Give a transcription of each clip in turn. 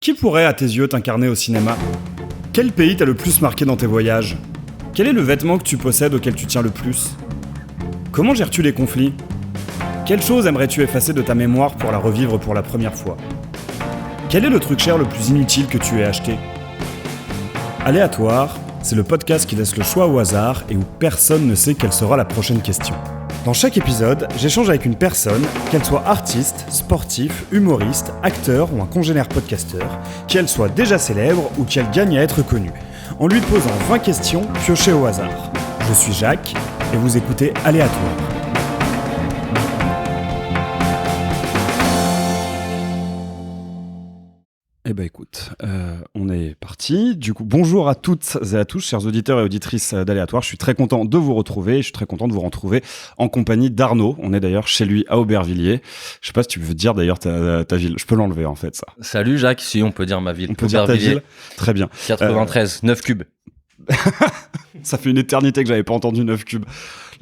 Qui pourrait, à tes yeux, t'incarner au cinéma ? Quel pays t'a le plus marqué dans tes voyages ? Quel est le vêtement que tu possèdes auquel tu tiens le plus ? Comment gères-tu les conflits ? Quelle chose aimerais-tu effacer de ta mémoire pour la revivre pour la première fois ? Quel est le truc cher le plus inutile que tu aies acheté ? Aléatoire, c'est le podcast qui laisse le choix au hasard et où personne ne sait quelle sera la prochaine question. Dans chaque épisode, j'échange avec une personne, qu'elle soit artiste, sportif, humoriste, acteur ou un congénère podcasteur, qu'elle soit déjà célèbre ou qu'elle gagne à être connue, en lui posant 20 questions piochées au hasard. Je suis Jacques et vous écoutez Aléatoire. Eh ben écoute, on est parti. Du coup, bonjour à toutes et à tous, chers auditeurs et auditrices d'Aléatoire. Je suis très content de vous retrouver. Je suis très content de vous retrouver en compagnie d'Arnaud. On est d'ailleurs chez lui à Aubervilliers. Je sais pas si tu veux dire d'ailleurs ta ville. Je peux l'enlever en fait, ça. Salut Jacques, si on peut dire ma ville. On peut dire ta ville. Très bien. 93, 9 cubes. Ça fait une éternité que j'avais pas entendu 9 cubes.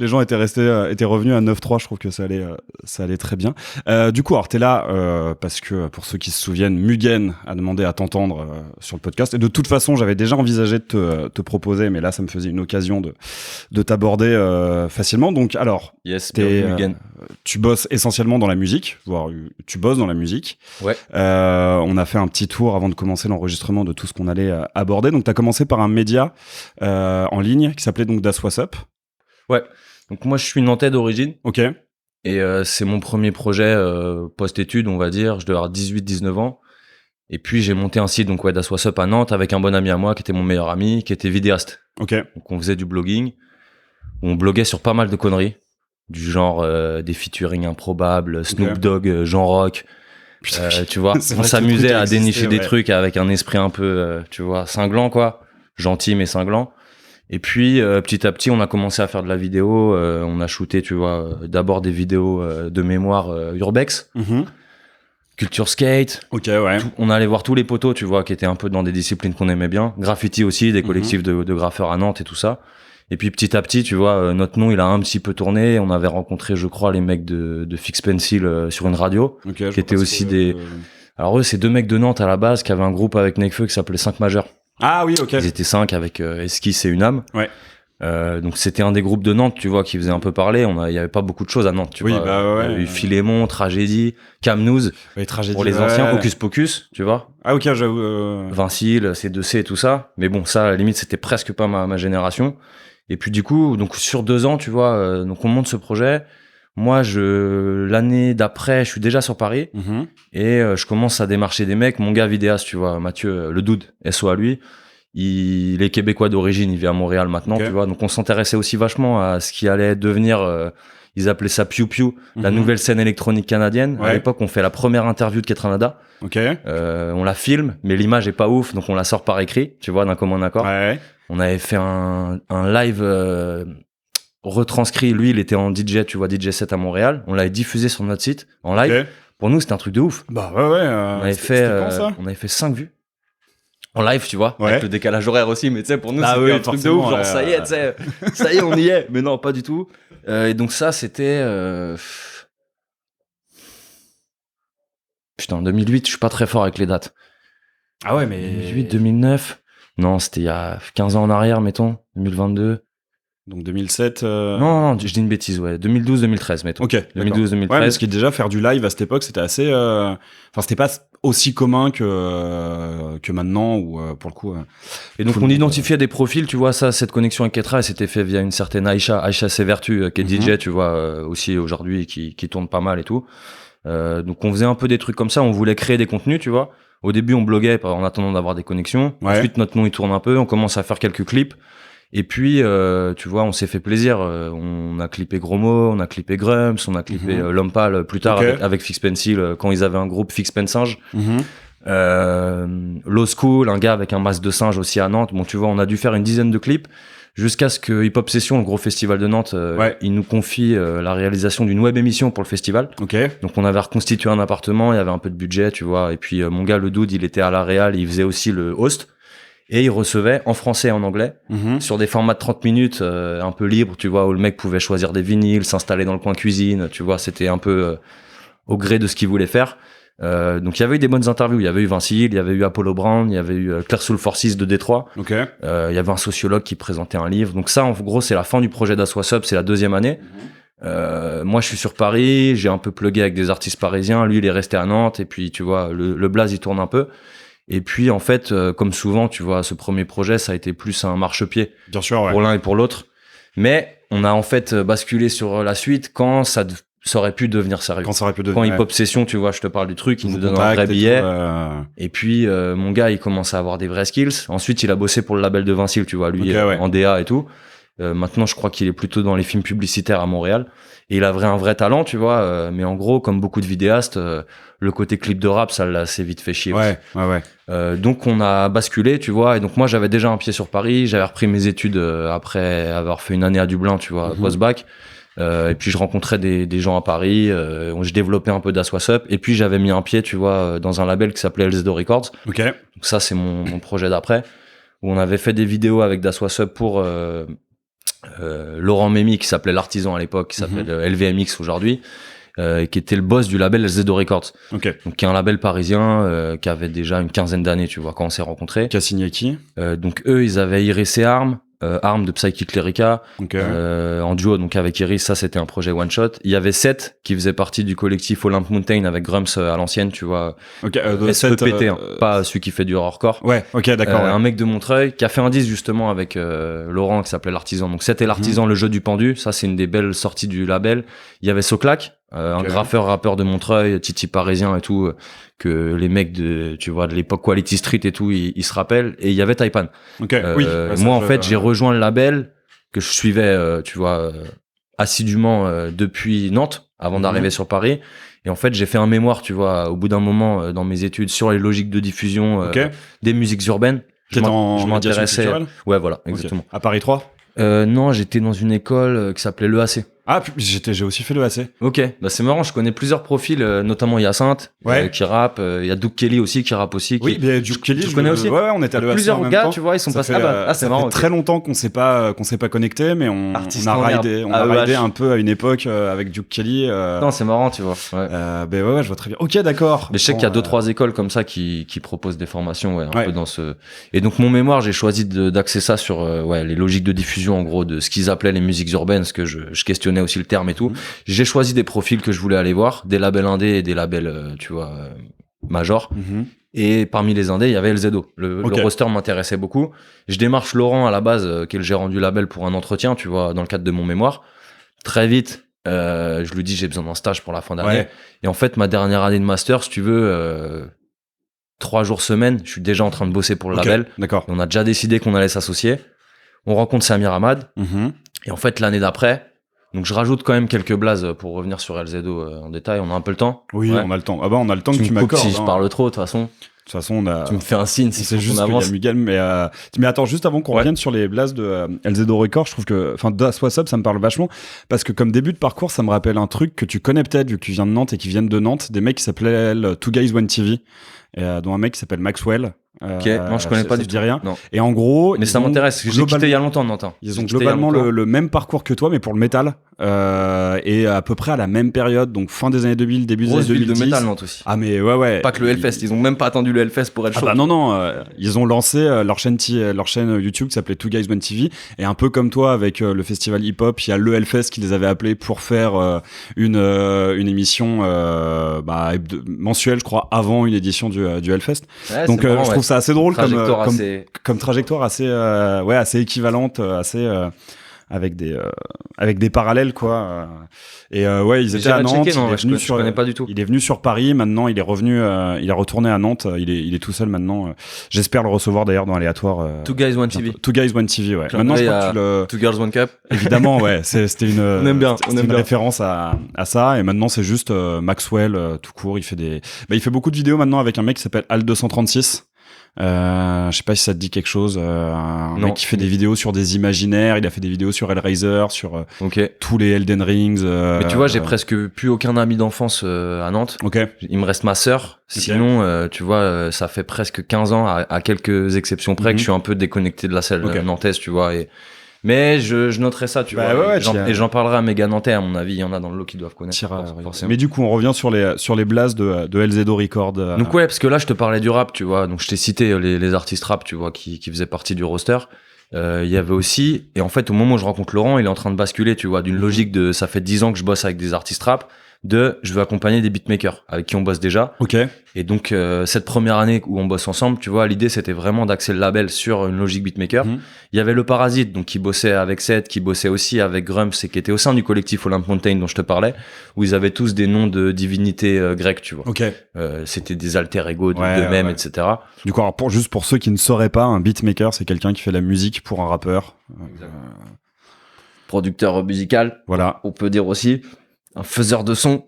Les gens étaient revenus à 9-3, je trouve que ça allait très bien. Du coup, alors t'es là parce que, pour ceux qui se souviennent, Mugen a demandé à t'entendre sur le podcast. Et de toute façon, j'avais déjà envisagé de te proposer, mais là, ça me faisait une occasion de t'aborder facilement. Donc, alors, yes, Mugen. Tu bosses essentiellement dans la musique, voire tu bosses dans la musique. Ouais. On a fait un petit tour avant de commencer l'enregistrement de tout ce qu'on allait aborder. Donc, t'as commencé par un média en ligne qui s'appelait donc Das What's Up. Ouais. Donc moi je suis nantais d'origine. Ok. Et c'est mon premier projet post-études, on va dire. Je devais avoir 18-19 ans. Et puis j'ai monté un site, donc ouais, Das What's Up à Nantes, avec un bon ami à moi qui était mon meilleur ami, qui était vidéaste. Ok. Donc on faisait du blogging. On bloguait sur pas mal de conneries. Du genre des featuring improbables, Snoop Dogg, Jean Rock. Tu vois, on s'amusait à dénicher des trucs avec un esprit un peu, tu vois, cinglant quoi. Gentil mais cinglant. Et puis petit à petit on a commencé à faire de la vidéo, on a shooté tu vois d'abord des vidéos de mémoire urbex, culture skate, ouais. On allait voir tous les potos tu vois qui étaient un peu dans des disciplines qu'on aimait bien, graffiti aussi, des collectifs de graffeurs à Nantes et tout ça. Et puis petit à petit tu vois notre nom il a un petit peu tourné, on avait rencontré je crois les mecs de Fix Pencil sur une radio, qui étaient aussi des... Alors eux c'est deux mecs de Nantes à la base qui avaient un groupe avec Nekfeu qui s'appelait 5 majeurs. Ah oui, ok. Ils étaient 5 avec Esquisse et Unam. Ouais. Donc c'était un des groupes de Nantes, tu vois, qui faisait un peu parler. Il y avait pas beaucoup de choses à Nantes, tu vois. Bah ouais. Il y a eu Philémon, Tragédie, Camnews. Oui, Tragédie. Pour les anciens, Hocus Pocus, tu vois. Ah ok, j'avoue. Vincile, C2C et tout ça. Mais bon, ça, à la limite, c'était presque pas ma génération. Et puis du coup, donc sur 2 ans, tu vois, donc on monte ce projet. Moi, l'année d'après, je suis déjà sur Paris et je commence à démarcher des mecs. Mon gars vidéaste, tu vois, Mathieu, le Dude, SO à lui. Il est québécois d'origine, il vit à Montréal maintenant, tu vois. Donc on s'intéressait aussi vachement à ce qui allait devenir, ils appelaient ça Pew Pew, la nouvelle scène électronique canadienne. Ouais. À l'époque, on fait la première interview de Ketranada. Ok. On la filme, mais l'image est pas ouf, donc on la sort par écrit, tu vois, d'un commun accord. Ouais. On avait fait un live retranscrit. Lui, il était en DJ, tu vois, DJ set à Montréal. On l'avait diffusé sur notre site en live. Okay. Pour nous, c'était un truc de ouf. Bah ouais. On avait fait 5 vues. En live, tu vois, avec le décalage horaire aussi, mais tu sais, pour nous, c'était un truc de ouf, genre ça y est, tu sais, ça y est, on y est, mais non, pas du tout. Et donc ça, c'était... Putain, 2008, je suis pas très fort avec les dates. Ah ouais, mais... 2008, 2009, non, c'était il y a 15 ans en arrière, mettons, 2022... Donc 2007... Non, je dis une bêtise, ouais. 12-2013, mettons. Ok, 2012-2013. Ouais, parce que déjà, faire du live à cette époque, c'était assez... Enfin, c'était pas aussi commun que maintenant, ou pour le coup... Et donc, on identifiait des profils, tu vois, ça, cette connexion avec Ketra, elle s'était fait via une certaine Aïcha Severtu, qui est DJ, tu vois, aussi aujourd'hui, qui tourne pas mal et tout. Donc, on faisait un peu des trucs comme ça, on voulait créer des contenus, tu vois. Au début, on bloguait en attendant d'avoir des connexions. Ouais. Ensuite, notre nom, il tourne un peu, on commence à faire quelques clips. Et puis, tu vois, on s'est fait plaisir. On a clippé Gros Mo, on a clippé Grumps, on a clippé L'Homme Pâle plus tard avec Fix Pencil quand ils avaient un groupe Fix Pen Singe. Low School, un gars avec un masque de singe aussi à Nantes. Bon, tu vois, on a dû faire une dizaine de clips jusqu'à ce que Hip Hop Session, le gros festival de Nantes, il nous confie la réalisation d'une web émission pour le festival. Donc, on avait reconstitué un appartement, il y avait un peu de budget, tu vois. Et puis, mon gars, le Dude, il était à la réal, il faisait aussi le host. Et il recevait en français et en anglais sur des formats de 30 minutes un peu libres, tu vois, où le mec pouvait choisir des vinyles, s'installer dans le coin cuisine, tu vois, c'était un peu au gré de ce qu'il voulait faire. Donc il y avait eu des bonnes interviews, il y avait eu Vince Hill, il y avait eu Apollo Brown, il y avait eu Claire Soul Forces de Détroit. Ok. Il y avait un sociologue qui présentait un livre. Donc ça, en gros, c'est la fin du projet d'As Was Up, c'est la 2e année. Moi, je suis sur Paris, j'ai un peu plugué avec des artistes parisiens. Lui, il est resté à Nantes, et puis tu vois, le blaze il tourne un peu. Et puis en fait, comme souvent, tu vois, ce premier projet, ça a été plus un marchepied Bien sûr, ouais. pour l'un et pour l'autre. Mais on a en fait basculé sur la suite quand ça aurait pu devenir sérieux. Quand ça aurait pu Quand devenir. Hip Hop Session, tu vois, je te parle du truc, il nous donne un Contact vrai et tout, billet. Et puis mon gars, il commence à avoir des vrais skills. Ensuite, il a bossé pour le label de Vince Hill, tu vois, lui, Ok, ouais. en DA et tout. Maintenant, je crois qu'il est plutôt dans les films publicitaires à Montréal. Et il a un vrai talent, tu vois. Mais en gros, comme beaucoup de vidéastes, le côté clip de rap, ça l'a assez vite fait chier. Ouais, ouais. Donc on a basculé, tu vois. Et donc moi, j'avais déjà un pied sur Paris. J'avais repris mes études après avoir fait une année à Dublin, tu vois, post-bac. Et puis je rencontrais des gens à Paris. Je développais un peu d'As Was Up. Et puis j'avais mis un pied, tu vois, dans un label qui s'appelait Elzedo Records. Ok. Donc ça, c'est mon projet d'après, où on avait fait des vidéos avec d'As Was Up pour Laurent Mémy, qui s'appelait l'Artisan à l'époque, qui s'appelle LVMX aujourd'hui, qui était le boss du label Elzedo Records. Ok. Donc qui est un label parisien qui avait déjà une 15aine d'années, tu vois, quand on s'est rencontrés. Qui a signé qui? Donc eux, ils avaient Iris et Arm. Arm de Psychic Lyrica, en duo donc avec Iris, ça c'était un projet one shot. Il y avait Seth qui faisait partie du collectif Olymp Mountain avec Grums à l'ancienne, tu vois. Ok. SEPT, hein, pas celui qui fait du horrorcore. Ouais. Ok, d'accord. Ouais. Un mec de Montreuil qui a fait un disque justement avec Laurent qui s'appelait l'Artisan. Donc c'était l'Artisan, le jeu du pendu. Ça c'est une des belles sorties du label. Il y avait Soclac, un graffeur rappeur de Montreuil, Titi parisien et tout, que les mecs de, tu vois, de l'époque Quality Street et tout, ils se rappellent. Et il y avait Taipan. Ok. Oui. Moi en fait, j'ai rejoint le label que je suivais, tu vois, assidûment depuis Nantes avant d'arriver sur Paris. Et en fait, j'ai fait un mémoire, tu vois, au bout d'un moment dans mes études sur les logiques de diffusion des musiques urbaines. Je m'intéressais. Ouais, voilà, exactement. À Paris 3? Non, j'étais dans une école qui s'appelait l'EAC. Ah, j'ai aussi fait le AC. Ok, bah c'est marrant, je connais plusieurs profils, notamment Hyacinthe, qui rappe, il y a Duke Kelly aussi qui rappe aussi. Oui, mais Duke Kelly, je connais aussi. Ouais, on était à l'EAC plusieurs en même gars, temps. tu vois, ils sont passés. C'est marrant. Ça fait très longtemps qu'on s'est pas connecté, mais on a raidé un peu à une époque avec Duke Kelly. Non, c'est marrant, tu vois. Ouais. Ben ouais, je vois très bien. Ok, d'accord. Mais je sais qu'il y a 2-3 écoles comme ça qui proposent des formations, un peu dans ce. Et donc mon mémoire, j'ai choisi d'axer ça sur les logiques de diffusion en gros de ce qu'ils appelaient les musiques urbaines, parce que je questionnais aussi le terme et tout. J'ai choisi des profils que je voulais aller voir, des labels indés et des labels, tu vois, majors. Et parmi les indés, il y avait Elzedo. Le roster m'intéressait beaucoup. Je démarche Laurent à la base, qui est le gérant du label, pour un entretien, tu vois, dans le cadre de mon mémoire. Très vite, je lui dis j'ai besoin d'un stage pour la fin d'année. Et en fait, ma dernière année de master, si tu veux, 3 jours semaine, je suis déjà en train de bosser pour le label. D'accord. On a déjà décidé qu'on allait s'associer. On rencontre Samir Hamad. Et en fait, l'année d'après, donc je rajoute quand même quelques blazes pour revenir sur Elzedo en détail. On a un peu le temps. Oui, on a le temps. Ah bah on a le temps que tu m'accordes. Si je parle trop, de toute façon. De toute façon, on a. Tu me fais un signe si c'est juste on avance. Miguel, mais attends, juste avant qu'on revienne sur les blazes de Elzedo Records, je trouve que, enfin, d'As Was Up, ça me parle vachement parce que comme début de parcours, ça me rappelle un truc que tu connais peut-être vu que tu viens de Nantes et qui viennent de Nantes, des mecs qui s'appelaient Two Guys One TV, dont un mec qui s'appelle Maxwell. Ok, non, je connais pas du tout. Rien. Non. Et en gros, mais ça m'intéresse. J'ai quitté il y a longtemps, Nantes. Ils ont globalement le même parcours que toi, mais pour le métal, et à peu près à la même période, donc fin des années 2000, début des années 2010. Grosse ville de métal, Nantes aussi. Ah mais ouais. Pas que le Hellfest, ils ont même pas attendu le Hellfest pour être chaud. Ah bah non, ils ont lancé leur chaîne YouTube qui s'appelait Two Guys One TV, et un peu comme toi avec le festival hip hop, il y a le Hellfest qui les avait appelés pour faire une émission mensuelle, je crois, avant une édition du Hellfest. Ouais, donc marrant, je trouve ça assez drôle comme trajectoire assez équivalente, avec des parallèles quoi. Et ils étaient à Nantes. Je connais pas du tout. Il est venu sur Paris. Maintenant, il est revenu. Il est retourné à Nantes. Il est tout seul maintenant. J'espère le recevoir d'ailleurs dans Aléatoire. Two Guys One TV. Two Guys One TV. Ouais. Maintenant, je crois que Two Girls One Cup. Évidemment, ouais. C'était une. On aime bien. Une référence à ça. Et maintenant, c'est juste Maxwell tout court. Il fait beaucoup de vidéos maintenant avec un mec qui s'appelle Al 236. Je sais pas si ça te dit quelque chose. Un mec qui fait des vidéos sur des imaginaires. Il a fait des vidéos sur Hellraiser, sur tous les Elden Rings. Mais tu vois, j'ai presque plus aucun ami d'enfance à Nantes. Il me reste ma sœur. Sinon, tu vois, ça fait presque 15 ans, à quelques exceptions près, que je suis un peu déconnecté de la scène nantaise, tu vois. Et Mais je noterai ça, tu vois. Ouais, Et j'en parlerai à mes gars nantais, à mon avis. Il y en a dans le lot qui doivent connaître. Mais du coup, on revient sur les blasts de LZO Record. Donc ouais, parce que là, je te parlais du rap, tu vois. Donc je t'ai cité les artistes rap, tu vois, qui faisaient partie du roster. Il y avait aussi, et en fait, au moment où je rencontre Laurent, il est en train de basculer, tu vois, d'une logique de ça fait 10 ans que je bosse avec des artistes rap, de je veux accompagner des beatmakers avec qui on bosse déjà. Ok. Et donc, cette première année où on bosse ensemble, tu vois, l'idée c'était vraiment d'axer le label sur une logique beatmaker. Il y avait le Parasite, donc qui bossait avec Seth, qui bossait aussi avec Grumps et qui était au sein du collectif Olympe Mountain dont je te parlais, où ils avaient tous des noms de divinités grecques, tu vois. Ok. C'était des alter ego d'eux-mêmes, etc. Du coup, alors juste pour ceux qui ne sauraient pas, un beatmaker, c'est quelqu'un qui fait la musique pour un rappeur. Producteur musical, voilà. On peut dire aussi. Un faiseur de son.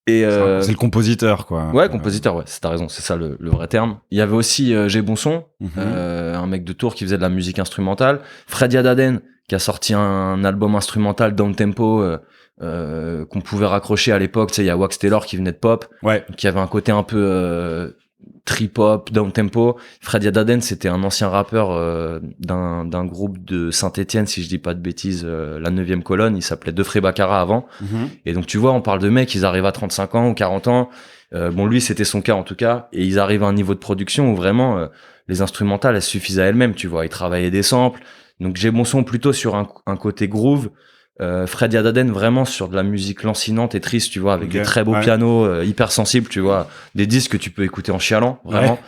Et c'est le compositeur, quoi. Ouais, compositeur, ouais, t'as raison, c'est ça le vrai terme. Il y avait aussi G Bonson, un mec de Tours qui faisait de la musique instrumentale. Freddy Adaden, qui a sorti un album instrumental down tempo qu'on pouvait raccrocher à l'époque. Tu sais, il y a Wax Taylor qui venait de pop, qui avait un côté un peu trip-hop, down-tempo. Freddy Adaden, c'était un ancien rappeur d'un groupe de Saint-Étienne, si je dis pas de bêtises, la 9e colonne, il s'appelait Defré Baccara avant. Et donc tu vois, on parle de mecs, ils arrivent à 35 ans ou 40 ans. Bon, lui, c'était son cas en tout cas. Et ils arrivent à un niveau de production où vraiment, les instrumentales, elles suffisent à elles-mêmes, tu vois. Ils travaillaient des samples. Donc j'ai mon son plutôt sur un côté groove. Freddy Adaden vraiment sur de la musique lancinante et triste, tu vois, avec des très beaux pianos hyper sensibles, tu vois, des disques que tu peux écouter en chialant, vraiment.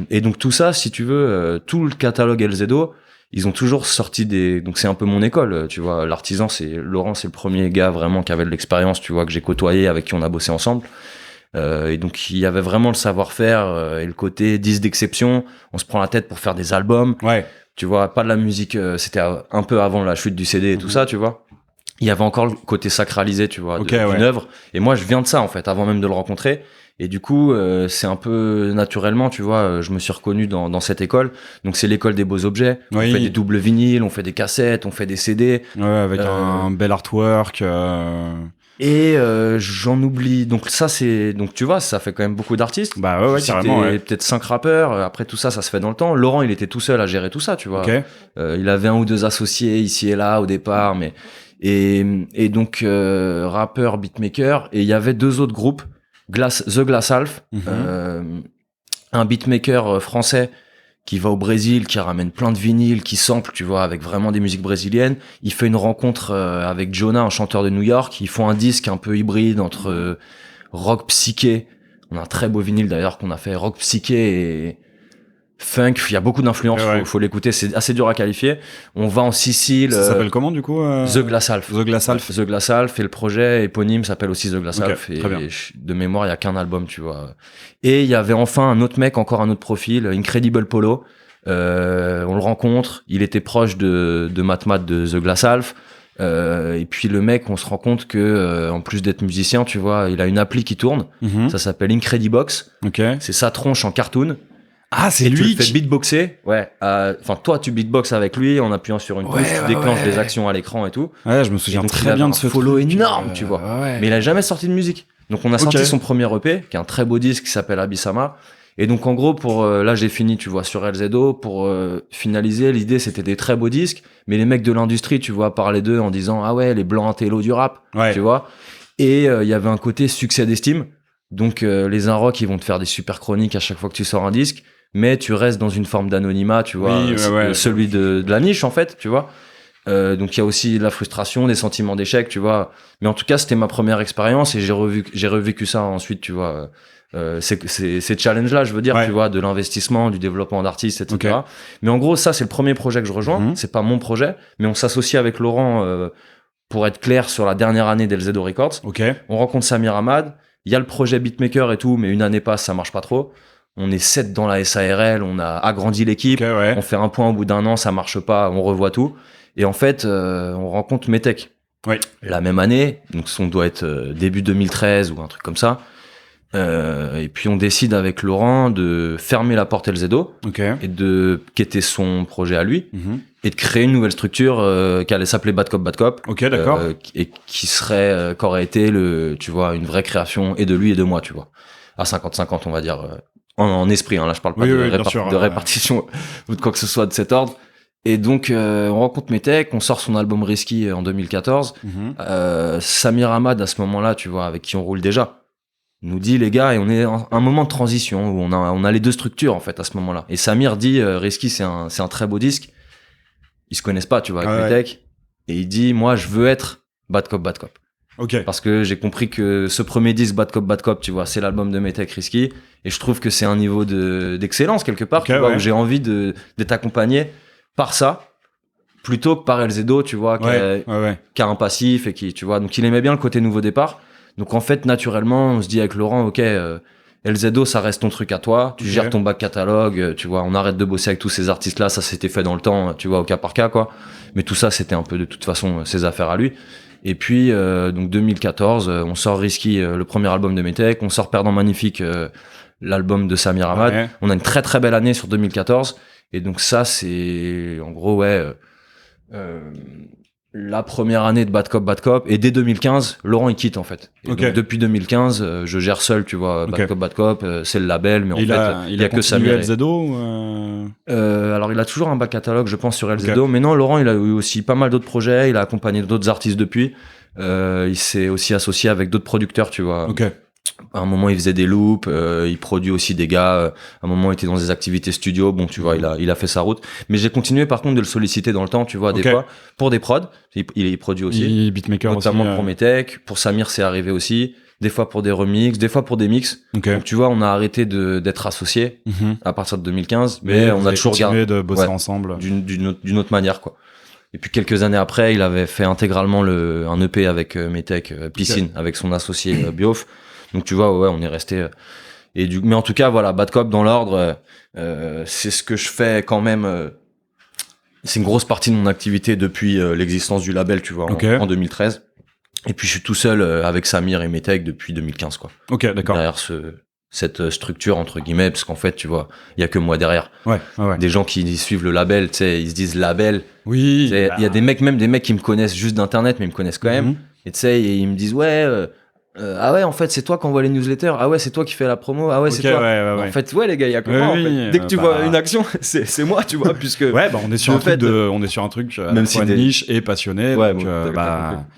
Et donc tout ça, si tu veux, tout le catalogue LZO, ils ont toujours sorti donc c'est un peu mon école, tu vois. L'artisan, Laurent, c'est le premier gars vraiment qui avait de l'expérience, tu vois, que j'ai côtoyé, avec qui on a bossé ensemble. Et donc il y avait vraiment le savoir-faire et le côté 10 d'exception. On se prend la tête pour faire des albums. Tu vois, pas de la musique, c'était un peu avant la chute du CD et tout ça, tu vois. Il y avait encore le côté sacralisé, tu vois, d'une œuvre. Et moi, je viens de ça, en fait, avant même de le rencontrer. Et du coup, c'est un peu naturellement, tu vois, je me suis reconnu dans cette école. Donc, c'est l'école des beaux objets. On fait des doubles vinyles, on fait des cassettes, on fait des CD. Avec un bel artwork. Et j'en oublie. Donc ça, donc tu vois, ça fait quand même beaucoup d'artistes. Bah ouais, carrément. Peut-être 5 rappeurs. Après tout ça, ça se fait dans le temps. Laurent, il était tout seul à gérer tout ça, tu vois. Il avait 1 ou 2 associés ici et là au départ, mais et donc rappeur, beatmaker. Et il y avait 2 autres groupes, The Glass Half, un beatmaker français qui va au Brésil, qui ramène plein de vinyles, qui sample, tu vois, avec vraiment des musiques brésiliennes. Il fait une rencontre avec Jonah, un chanteur de New York. Ils font un disque un peu hybride entre rock psyché. On a un très beau vinyle d'ailleurs qu'on a fait, rock psyché et funk. Il y a beaucoup d'influences, faut l'écouter, c'est assez dur à qualifier. On va en Sicile. Ça s'appelle comment du coup The Glass Half. The Glass Half. The Glass Half, et le projet éponyme s'appelle aussi The Glass Half. Et bien. De mémoire, il y a qu'un album, tu vois. Et il y avait enfin un autre mec, encore un autre profil, Incredible Polo. On le rencontre, il était proche de Matmat de The Glass Half. Et puis le mec, on se rend compte que en plus d'être musicien, tu vois, il a une appli qui tourne. Ça s'appelle Incredibox. C'est sa tronche en cartoon. Ah, c'est lui qui fait beatboxer. Enfin, toi, tu beatbox avec lui en appuyant sur une touche, tu déclenches des actions à l'écran et tout. Ouais, je me souviens très bien de ce follow énorme, tu vois. Mais il a jamais sorti de musique. Donc, on a sorti son premier EP, qui est un très beau disque qui s'appelle Abyssama. Et donc, en gros, là, j'ai fini, tu vois, sur LZO. Pour finaliser, l'idée, c'était des très beaux disques. Mais les mecs de l'industrie, tu vois, parlaient d'eux en disant, ah ouais, les blancs intello du rap, tu vois. Et il y avait un côté succès d'estime. Donc, les Inrock, ils vont te faire des super chroniques à chaque fois que tu sors un disque. Mais tu restes dans une forme d'anonymat, tu vois, celui de la niche, en fait, tu vois. Donc, il y a aussi de la frustration, des sentiments d'échec, tu vois. Mais en tout cas, c'était ma première expérience et j'ai revécu ça ensuite, tu vois. Ces challenges-là, je veux dire, tu vois, de l'investissement, du développement d'artistes, etc. Mais en gros, ça, c'est le premier projet que je rejoins. C'est pas mon projet, mais on s'associe avec Laurent pour être clair sur la dernière année d'LZO Records. On rencontre Samir Hamad. Il y a le projet Beatmaker et tout, mais une année passe, ça marche pas trop. On est 7 dans la SARL, on a agrandi l'équipe, on fait un point au bout d'1 an, ça marche pas, on revoit tout. Et en fait, on rencontre Metech. La même année, donc on doit être début 2013 ou un truc comme ça. Et puis on décide avec Laurent de fermer la porte LZO et qui était son projet à lui, et de créer une nouvelle structure qui allait s'appeler Bad Cop Bad Cop. Et qui aurait été tu vois, une vraie création et de lui et de moi, tu vois, à 50-50 on va dire. En esprit, hein. Là je parle pas de répartition ou de quoi que ce soit de cet ordre. Et donc, on rencontre Metek, on sort son album Risky en 2014. Samir Hamad, à ce moment-là, tu vois, avec qui on roule déjà, nous dit, les gars, et on est à un moment de transition où on a les deux structures, en fait, à ce moment-là. Et Samir dit, Risky, c'est un très beau disque. Ils se connaissent pas, tu vois, avec Metek. Et il dit, moi, je veux être Bad Cop, Bad Cop. Ok. Parce que j'ai compris que ce premier disque, Bad Cop, tu vois, c'est l'album de Metek, Risky. Et je trouve que c'est un niveau d'excellence, quelque part, tu vois, où j'ai envie d'être accompagné par ça, plutôt que par Elzedo, tu vois, qui a un passif et qui, tu vois, donc il aimait bien le côté nouveau départ. Donc en fait, naturellement, on se dit avec Laurent, ok, Elzedo, ça reste ton truc à toi, tu gères ton back catalogue, tu vois, on arrête de bosser avec tous ces artistes-là, ça s'était fait dans le temps, tu vois, au cas par cas, quoi. Mais tout ça, c'était un peu de toute façon ses affaires à lui. Et puis, donc 2014, on sort Risky, le premier album de Metek, on sort Perdant Magnifique, l'album de Samir Hamad. On a une très très belle année sur 2014. Et donc ça, c'est en gros, la première année de Bad Cop. Et dès 2015, Laurent, il quitte, en fait. Et donc, depuis 2015, je gère seul, tu vois, Bad Cop, c'est le label, mais en fait, il y a que Samir. Elzedo alors, il a toujours un back catalogue, je pense, sur Elzedo. Mais non, Laurent, il a eu aussi pas mal d'autres projets. Il a accompagné d'autres artistes depuis. Il s'est aussi associé avec d'autres producteurs, tu vois. À un moment, il faisait des loops, il produit aussi des gars. À un moment, il était dans des activités studio. Bon, tu vois, il a fait sa route. Mais j'ai continué, par contre, de le solliciter dans le temps, tu vois, des fois, pour des prods. Il produit aussi. Il beatmaker notamment aussi, pour Metek. Pour Samir, c'est arrivé aussi. Des fois pour des remixes, des fois pour des mix. Donc, tu vois, on a arrêté d'être associés à partir de 2015. Mais on a toujours gardé de bosser ensemble. D'une autre manière, quoi. Et puis quelques années après, il avait fait intégralement un EP avec Metek, Piscine, avec son associé Biof. Donc tu vois, on est resté. Mais en tout cas, voilà, Bad Cop dans l'ordre, c'est ce que je fais quand même. C'est une grosse partie de mon activité depuis l'existence du label, tu vois, en 2013. Et puis je suis tout seul avec Samir et Metek depuis 2015, quoi. Ok, d'accord. Derrière cette structure entre guillemets, parce qu'en fait, tu vois, il y a que moi derrière. Des gens qui suivent le label, tu sais, ils se disent label. Oui. Il y a des mecs qui me connaissent juste d'internet, mais ils me connaissent quand même. Et tu sais, ils me disent ah ouais, en fait, c'est toi qui envoie les newsletters. Ah ouais, c'est toi qui fais la promo. Ah ouais, c'est toi. En fait, les gars, il y a que moi. En fait. Dès que tu vois une action, c'est moi, tu vois, puisque. On est sur un truc même si niche et passionné. Donc,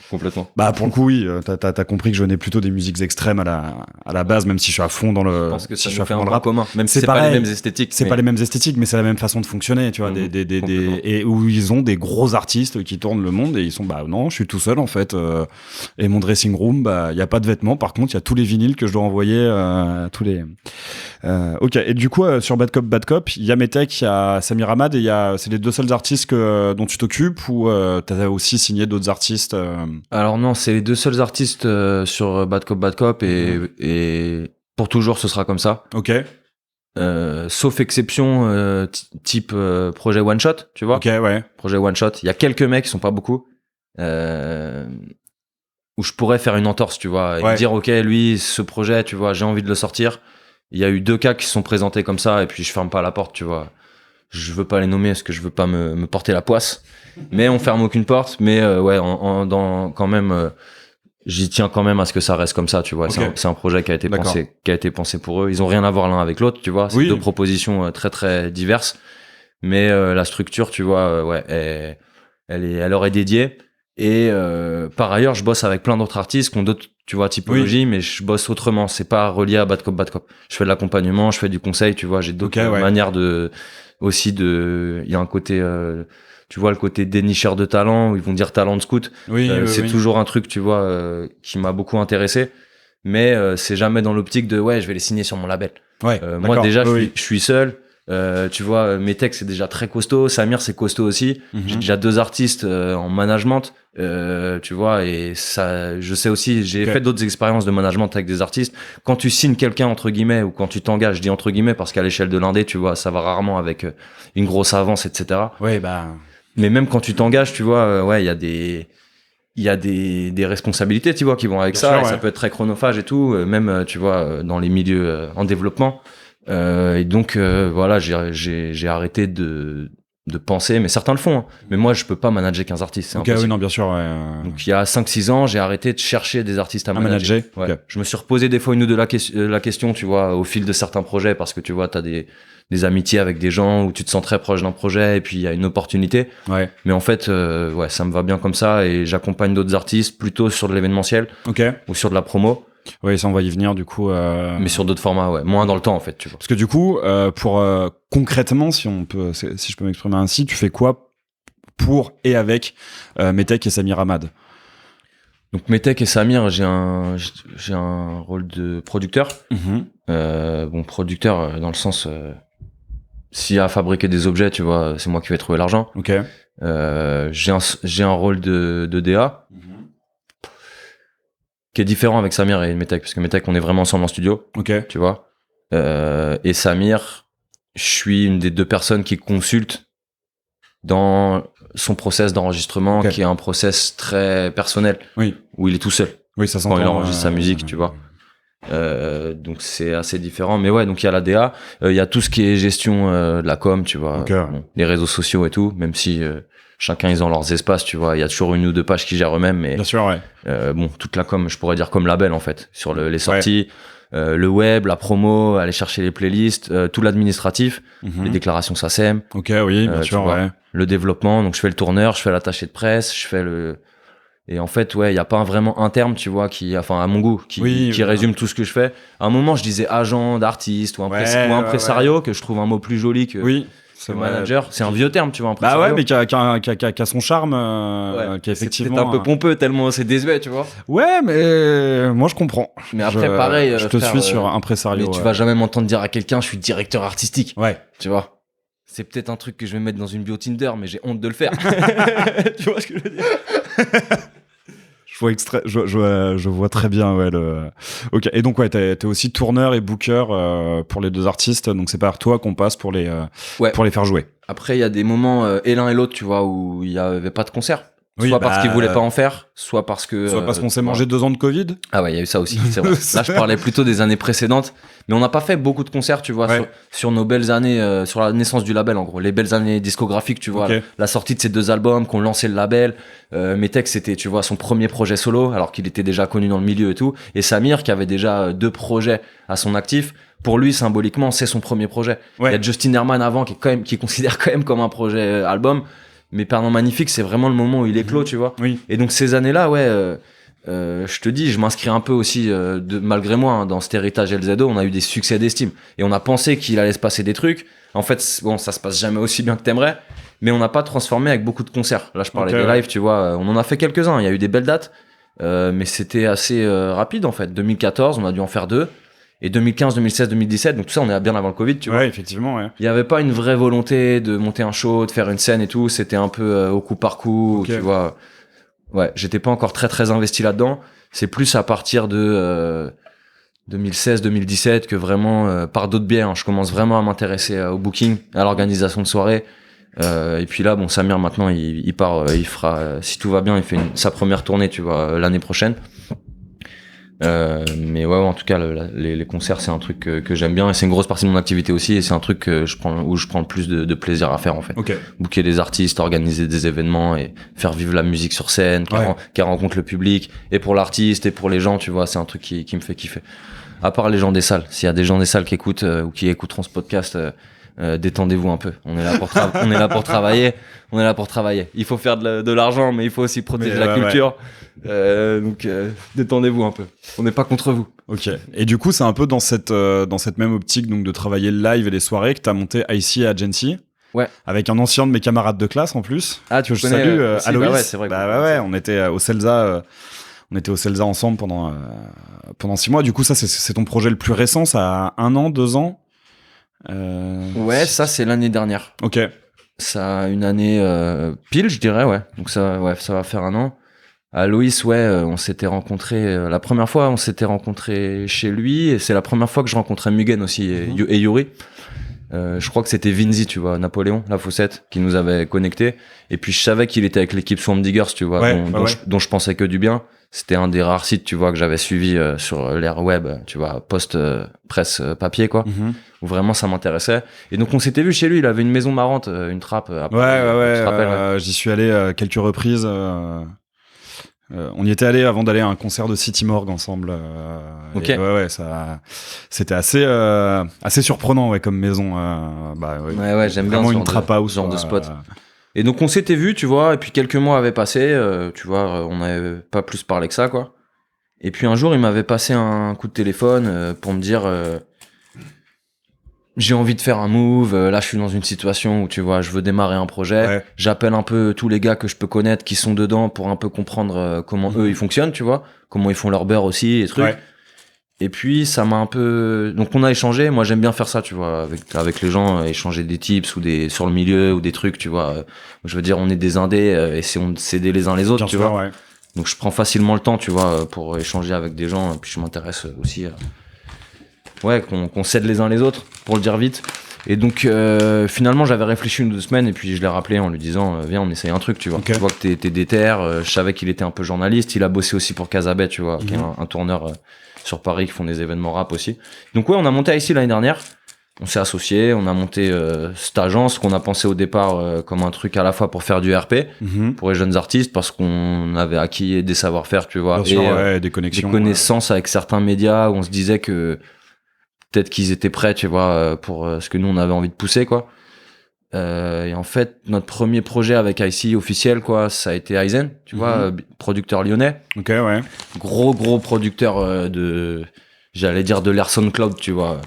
complètement. Pour le coup, oui, t'as compris que je venais plutôt des musiques extrêmes à la base, même si je suis à fond dans le. Je pense que ça nous fait un point commun, même si c'est pas les mêmes esthétiques. C'est pas les mêmes esthétiques, mais c'est la même façon de fonctionner, tu vois, et où ils ont des gros artistes qui tournent le monde et ils sont non, je suis tout seul en fait. Et mon dressing room, il y a pas de vêtements. Par contre, il y a tous les vinyles que je dois envoyer, tous les. Ok. Et du coup, sur Bad Cop, il y a Metek, il y a Samir Hamad et c'est les deux seuls artistes dont tu t'occupes ou t'as aussi signé d'autres artistes Alors non, c'est les deux seuls artistes sur Bad Cop et pour toujours ce sera comme ça. Ok. Sauf exception type projet one shot, tu vois. Ok, ouais. Projet one shot. Il y a quelques mecs, ils sont pas beaucoup. Où je pourrais faire une entorse, tu vois, et dire ok, lui, ce projet, tu vois, j'ai envie de le sortir. Il y a eu 2 cas qui se sont présentés comme ça, et puis je ferme pas la porte, tu vois. Je veux pas les nommer parce que je veux pas me porter la poisse, mais on ferme aucune porte. Mais quand même, j'y tiens quand même à ce que ça reste comme ça, tu vois. C'est un projet qui a été pensé pour eux. Ils ont rien à voir l'un avec l'autre, tu vois. C'est 2 propositions très très diverses, mais la structure, tu vois, elle leur est dédiée. Et par ailleurs, je bosse avec plein d'autres artistes qui ont d'autres, tu vois, typologies, mais je bosse autrement. C'est pas relié à Bad Cop. Je fais de l'accompagnement, je fais du conseil, tu vois. J'ai d'autres manières il y a un côté, tu vois, le côté dénicheur de talent, où ils vont dire talent de scout. C'est toujours un truc, tu vois, qui m'a beaucoup intéressé. Mais c'est jamais dans l'optique de je vais les signer sur mon label. Moi déjà, je suis seul. Tu vois, Metek c'est déjà très costaud, Samir c'est costaud aussi. J'ai déjà 2 artistes en management, tu vois, et ça, je sais aussi, j'ai fait d'autres expériences de management avec des artistes. Quand tu signes quelqu'un entre guillemets ou quand tu t'engages, je dis entre guillemets parce qu'à l'échelle de l'indé, tu vois, ça va rarement avec une grosse avance, etc. Mais même quand tu t'engages, tu vois, il y a des responsabilités, tu vois, qui vont avec ça. Ça peut être très chronophage et tout, même, tu vois, dans les milieux en développement. Et donc voilà, j'ai arrêté de penser, mais certains le font, hein. Mais moi, je peux pas manager 15 artistes, c'est impossible. Oui, non, bien sûr. Ouais. Donc, il y a 5-6 ans, j'ai arrêté de chercher des artistes à manager. Ouais. Okay. Je me suis reposé des fois une ou deux la question, tu vois, au fil de certains projets, parce que tu vois, t'as des amitiés avec des gens où tu te sens très proche d'un projet et puis il y a une opportunité. Ouais. Mais en fait, ouais, ça me va bien comme ça et j'accompagne d'autres artistes plutôt sur de l'événementiel ou sur de la promo. Oui, ça on va y venir du coup. Mais sur d'autres formats, ouais, moins dans le temps en fait, tu vois. Parce que du coup, pour concrètement, si je peux m'exprimer ainsi, tu fais quoi pour et avec Metek et Samir Hamad? Donc Metek et Samir, j'ai un rôle de producteur. Bon, producteur dans le sens, s'il y a à fabriquer des objets, tu vois, c'est moi qui vais trouver l'argent. Ok. J'ai un rôle de DA. Qui est différent avec Samir et Metek, parce que Metek, on est vraiment ensemble en studio, tu vois. Et Samir, je suis une des deux personnes qui consulte dans son process d'enregistrement, qui est un process très personnel, où il est tout seul. Oui, ça s'entend. Quand il enregistre sa musique, tu vois. Donc c'est assez différent. Mais ouais, donc il y a la DA, il y a tout ce qui est gestion de la com, tu vois, bon, les réseaux sociaux et tout, même si... chacun ils ont leurs espaces, tu vois, il y a toujours une ou deux pages qui gèrent eux-mêmes, mais bien sûr, ouais. Bon, toute la com, je pourrais dire comme label en fait, sur les sorties, le web, la promo, aller chercher les playlists, tout l'administratif, les déclarations SACEM. Ok, oui, bien sûr, vois, ouais. Le développement, donc je fais le tourneur, je fais l'attaché de presse, je fais et en fait, ouais, il y a pas vraiment un terme, tu vois, enfin à mon goût, qui résume tout ce que je fais. À un moment, je disais agent d'artiste ou impresario, que je trouve un mot plus joli que. Oui. C'est manager, c'est un vieux terme, tu vois. Bah ouais, mais qui a son charme, qui a effectivement. C'est un peu pompeux tellement c'est désuet, tu vois. Ouais, mais moi je comprends. Mais après, pareil. Je te suis sur impresario. Mais tu vas jamais m'entendre dire à quelqu'un, je suis directeur artistique. Ouais. Tu vois. C'est peut-être un truc que je vais mettre dans une bio Tinder, mais j'ai honte de le faire. Tu vois ce que je veux dire? Je vois très bien, ouais, ok. Et donc, ouais, t'es aussi tourneur et booker, pour les deux artistes. Donc, c'est par toi qu'on passe pour les faire jouer. Après, il y a des moments, et l'un et l'autre, tu vois, où il y avait pas de concert. Soit parce qu'ils voulaient pas en faire, soit parce qu'on s'est mangé 2 ans de Covid. Ah ouais, il y a eu ça aussi, c'est vrai. Là, je parlais plutôt des années précédentes. Mais on n'a pas fait beaucoup de concerts, tu vois, sur nos belles années, sur la naissance du label, en gros. Les belles années discographiques, tu vois. La sortie de ces 2 albums, qu'on lançait le label. Metek, c'était, tu vois, son premier projet solo, alors qu'il était déjà connu dans le milieu et tout. Et Samir, qui avait déjà 2 projets à son actif. Pour lui, symboliquement, c'est son premier projet. Il y a Justin Herman avant, qui considère quand même comme un projet album. Mais Perdant Magnifique, c'est vraiment le moment où il éclot, tu vois. Oui. Et donc ces années-là, ouais, je te dis, je m'inscris un peu aussi, malgré moi, hein, dans cet héritage LZO, on a eu des succès d'estime. Et on a pensé qu'il allait se passer des trucs. En fait, bon, ça se passe jamais aussi bien que t'aimerais, mais on n'a pas transformé avec beaucoup de concerts. Là, je parlais des lives, tu vois, on en a fait quelques-uns, il y a eu des belles dates, mais c'était assez rapide, en fait. 2014, on a dû en faire 2. Et 2015, 2016, 2017, donc tout ça, on est bien avant le Covid, tu vois. Ouais, effectivement, ouais. Il y avait pas une vraie volonté de monter un show, de faire une scène et tout. C'était un peu au coup par coup, tu vois. Ouais, j'étais pas encore très très investi là-dedans. C'est plus à partir de 2016, 2017 que vraiment, par d'autres biais, hein, je commence vraiment à m'intéresser au booking, à l'organisation de soirées. Et puis là, bon, Samir maintenant, il part, il fera, si tout va bien, il fait sa première tournée, tu vois, l'année prochaine. Mais ouais, en tout cas, les concerts, c'est un truc que j'aime bien et c'est une grosse partie de mon activité aussi et c'est un truc que je prends le plus de plaisir à faire en fait. Booker des artistes, organiser des événements et faire vivre la musique sur scène, qui rencontre le public et pour l'artiste et pour les gens, tu vois, c'est un truc qui me fait kiffer. À part les gens des salles, s'il y a des gens des salles qui écoutent ou qui écouteront ce podcast, détendez-vous un peu. On est là pour travailler. On est là pour travailler. Il faut faire de l'argent, mais il faut aussi protéger la culture. Donc détendez-vous un peu. On n'est pas contre vous. Ok. Et du coup, c'est un peu dans cette même optique donc de travailler le live et les soirées que t'as monté IC Agency. Ouais. Avec un ancien de mes camarades de classe en plus. Ah, tu que je connais, salue, Aloïs. Aloïs. C'est vrai. Ouais. On était au Celsa. On était au Celsa ensemble pendant 6 mois. Du coup, ça c'est ton projet le plus récent. Ça a 1 an, 2 ans. Ouais, ça c'est l'année dernière. Ok. Ça a une année pile, je dirais, ouais. Donc ça va faire 1 an. À Loïs, ouais, on s'était rencontrés. La première fois, on s'était rencontrés chez lui, et c'est la première fois que je rencontrais Mugen aussi et Yuri. Je crois que c'était Vinzi, tu vois, Napoléon, la Faussette, qui nous avait connectés. Et puis je savais qu'il était avec l'équipe Swamp Diggers, tu vois, dont je pensais que du bien. c'était un des rares sites, tu vois, que j'avais suivi sur l'ère web, tu vois, post presse papier, quoi, où vraiment ça m'intéressait. Et donc on s'était vu chez lui, il avait une maison marrante, une trappe. Après, Ouais, tu te rappelles, j'y suis allé quelques reprises. On y était allé avant d'aller à un concert de City Morgue ensemble. Ok. Et ouais, c'était assez surprenant, ouais, comme maison. Ouais, j'aime bien vraiment ce une trap house, ce genre de quoi. spot. Et donc on s'était vu, tu vois, et puis quelques mois avaient passé, tu vois, on n'avait pas plus parlé que ça, quoi. Et puis un jour, il m'avait passé un coup de téléphone pour me dire j'ai envie de faire un move, là je suis dans une situation où, tu vois, je veux démarrer un projet, Ouais. j'appelle un peu tous les gars que je peux connaître qui sont dedans pour un peu comprendre comment eux ils fonctionnent, tu vois, comment ils font leur beurre aussi et trucs. Ouais. Et puis ça m'a un peu, donc on a échangé, moi j'aime bien faire ça, tu vois, avec les gens, échanger des tips ou des sur le milieu ou des trucs, tu vois. Je veux dire, on est des indés et c'est on s'aider les uns les autres, Bien tu sûr, vois. ouais. Donc je prends facilement le temps, tu vois, pour échanger avec des gens. Et puis je m'intéresse aussi, ouais, qu'on s'aide les uns les autres, pour le dire vite. Et donc finalement j'avais réfléchi 1 ou 2 semaines et puis je l'ai rappelé en lui disant viens on essaye un truc, tu vois. Okay. Je vois que t'es déter. Je savais qu'il était un peu journaliste. Il a bossé aussi pour Casabet, tu vois, qui est un tourneur sur Paris qui font des événements rap aussi. Donc ouais, on a monté ici l'année dernière. On s'est associés, on a monté cette agence qu'on a pensé au départ comme un truc à la fois pour faire du RP pour les jeunes artistes parce qu'on avait acquis des savoir-faire, tu vois, Bien sûr, et ouais, des connexions, des connaissances avec certains médias où on se disait que peut-être qu'ils étaient prêts, tu vois, pour ce que nous on avait envie de pousser, quoi. Et en fait, notre premier projet avec IC officiel, quoi, ça a été Aizen, tu vois, producteur lyonnais. Ok, ouais. Gros producteur j'allais dire de l'Air SoundCloud, tu vois.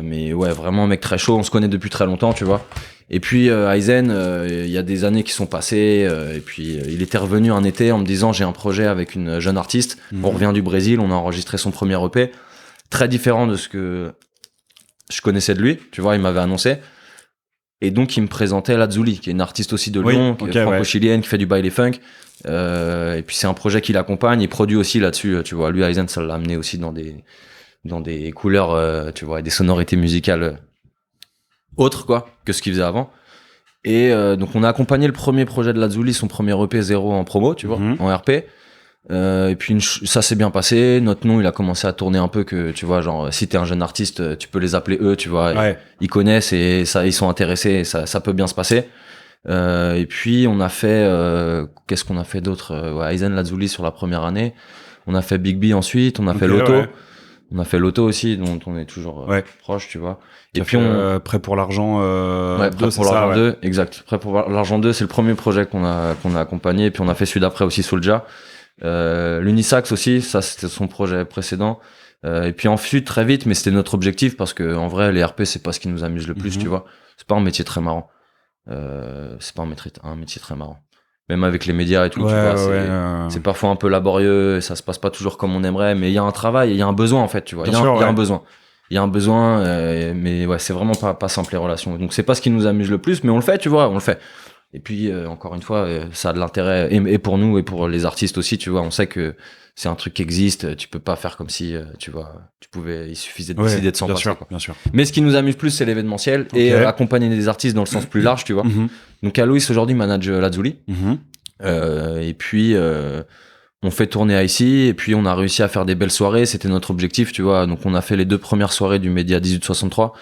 Mais ouais, vraiment un mec très chaud, on se connaît depuis très longtemps, tu vois. Et puis Aizen, il y a des années qui sont passées, et puis il était revenu un été en me disant j'ai un projet avec une jeune artiste, on revient du Brésil, on a enregistré son premier EP, très différent de ce que je connaissais de lui, tu vois, il m'avait annoncé. Et donc il me présentait Lazuli, qui est une artiste aussi de Lyon, qui est franco-chilienne, qui fait du baile funk. Et puis c'est un projet qui l'accompagne, il produit aussi là-dessus, tu vois. Lui, Aizen, ça l'a amené aussi dans des couleurs, tu vois, et des sonorités musicales autres, quoi, que ce qu'il faisait avant. Et donc on a accompagné le premier projet de Lazuli, son premier EP 0 en promo, tu vois, en RP. Et puis ça s'est bien passé, notre nom il a commencé à tourner un peu, que tu vois, genre si t'es un jeune artiste tu peux les appeler eux, tu vois, ils connaissent et ça, ils sont intéressés et ça peut bien se passer. Et puis on a fait qu'est-ce qu'on a fait d'autre, Aizen, Lazuli sur la première année, on a fait Big B ensuite, on a fait Lotto, on a fait Lotto aussi dont on est toujours proche, tu vois. Et puis Prêt pour l'argent Prêt pour l'argent 2, exact. Prêt pour l'argent 2, c'est le premier projet qu'on a accompagné, et puis on a fait celui d'après aussi, Soulja. L'Unisax aussi, ça c'était son projet précédent. Et puis ensuite très vite, mais c'était notre objectif parce que en vrai les RP c'est pas ce qui nous amuse le plus, tu vois. C'est pas un métier très marrant. C'est pas un métier très marrant. Même avec les médias et tout, tu vois, c'est parfois un peu laborieux, et ça se passe pas toujours comme on aimerait, mais il y a un travail, il y a un besoin en fait, tu vois. Il y a un besoin. Il y a un besoin, mais ouais, c'est vraiment pas simple les relations. Donc c'est pas ce qui nous amuse le plus, mais on le fait, tu vois, on le fait. Et puis encore une fois, ça a de l'intérêt et pour nous et pour les artistes aussi, tu vois. On sait que c'est un truc qui existe. Tu peux pas faire comme si, tu vois, il suffisait de décider de s'en passer. Bien sûr. Mais ce qui nous amuse plus, c'est l'événementiel et accompagner des artistes dans le sens plus large, tu vois. Donc Alois aujourd'hui manage Lazuli. Et puis on fait tourner ici et puis on a réussi à faire des belles soirées, c'était notre objectif, tu vois. Donc on a fait les 2 premières soirées du Média 1863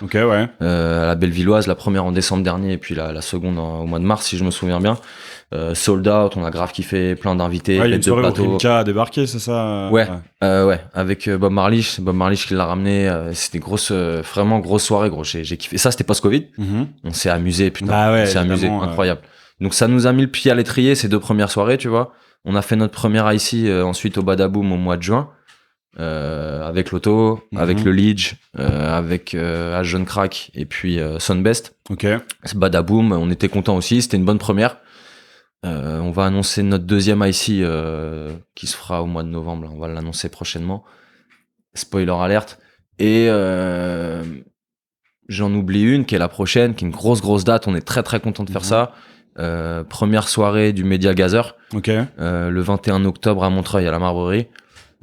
à la Bellevilloise, la première en décembre dernier et puis la seconde au mois de mars si je me souviens bien. Sold out, on a grave kiffé, plein d'invités, il y a une soirée où Rimka a débarqué, c'est ça? Ouais, avec Bob Marlich qui l'a ramené, c'était vraiment grosse soirée, gros. J'ai kiffé. Ça c'était post-Covid. On s'est amusé, putain. On s'est amusé, incroyable. Donc ça nous a mis le pied à l'étrier ces 2 premières soirées, tu vois. On a fait notre première ici ensuite au Badaboom au mois de juin avec Lotto, avec le Lidge, avec Jeune Crack et puis Sunbest. C'est Badaboom, on était content aussi, c'était une bonne première. On va annoncer notre deuxième IC qui se fera au mois de novembre, on va l'annoncer prochainement. Spoiler alerte. Et j'en oublie une qui est la prochaine, qui est une grosse date, on est très très content de faire ça. Première soirée du Media Gazer le 21 octobre à Montreuil à la Marbrerie.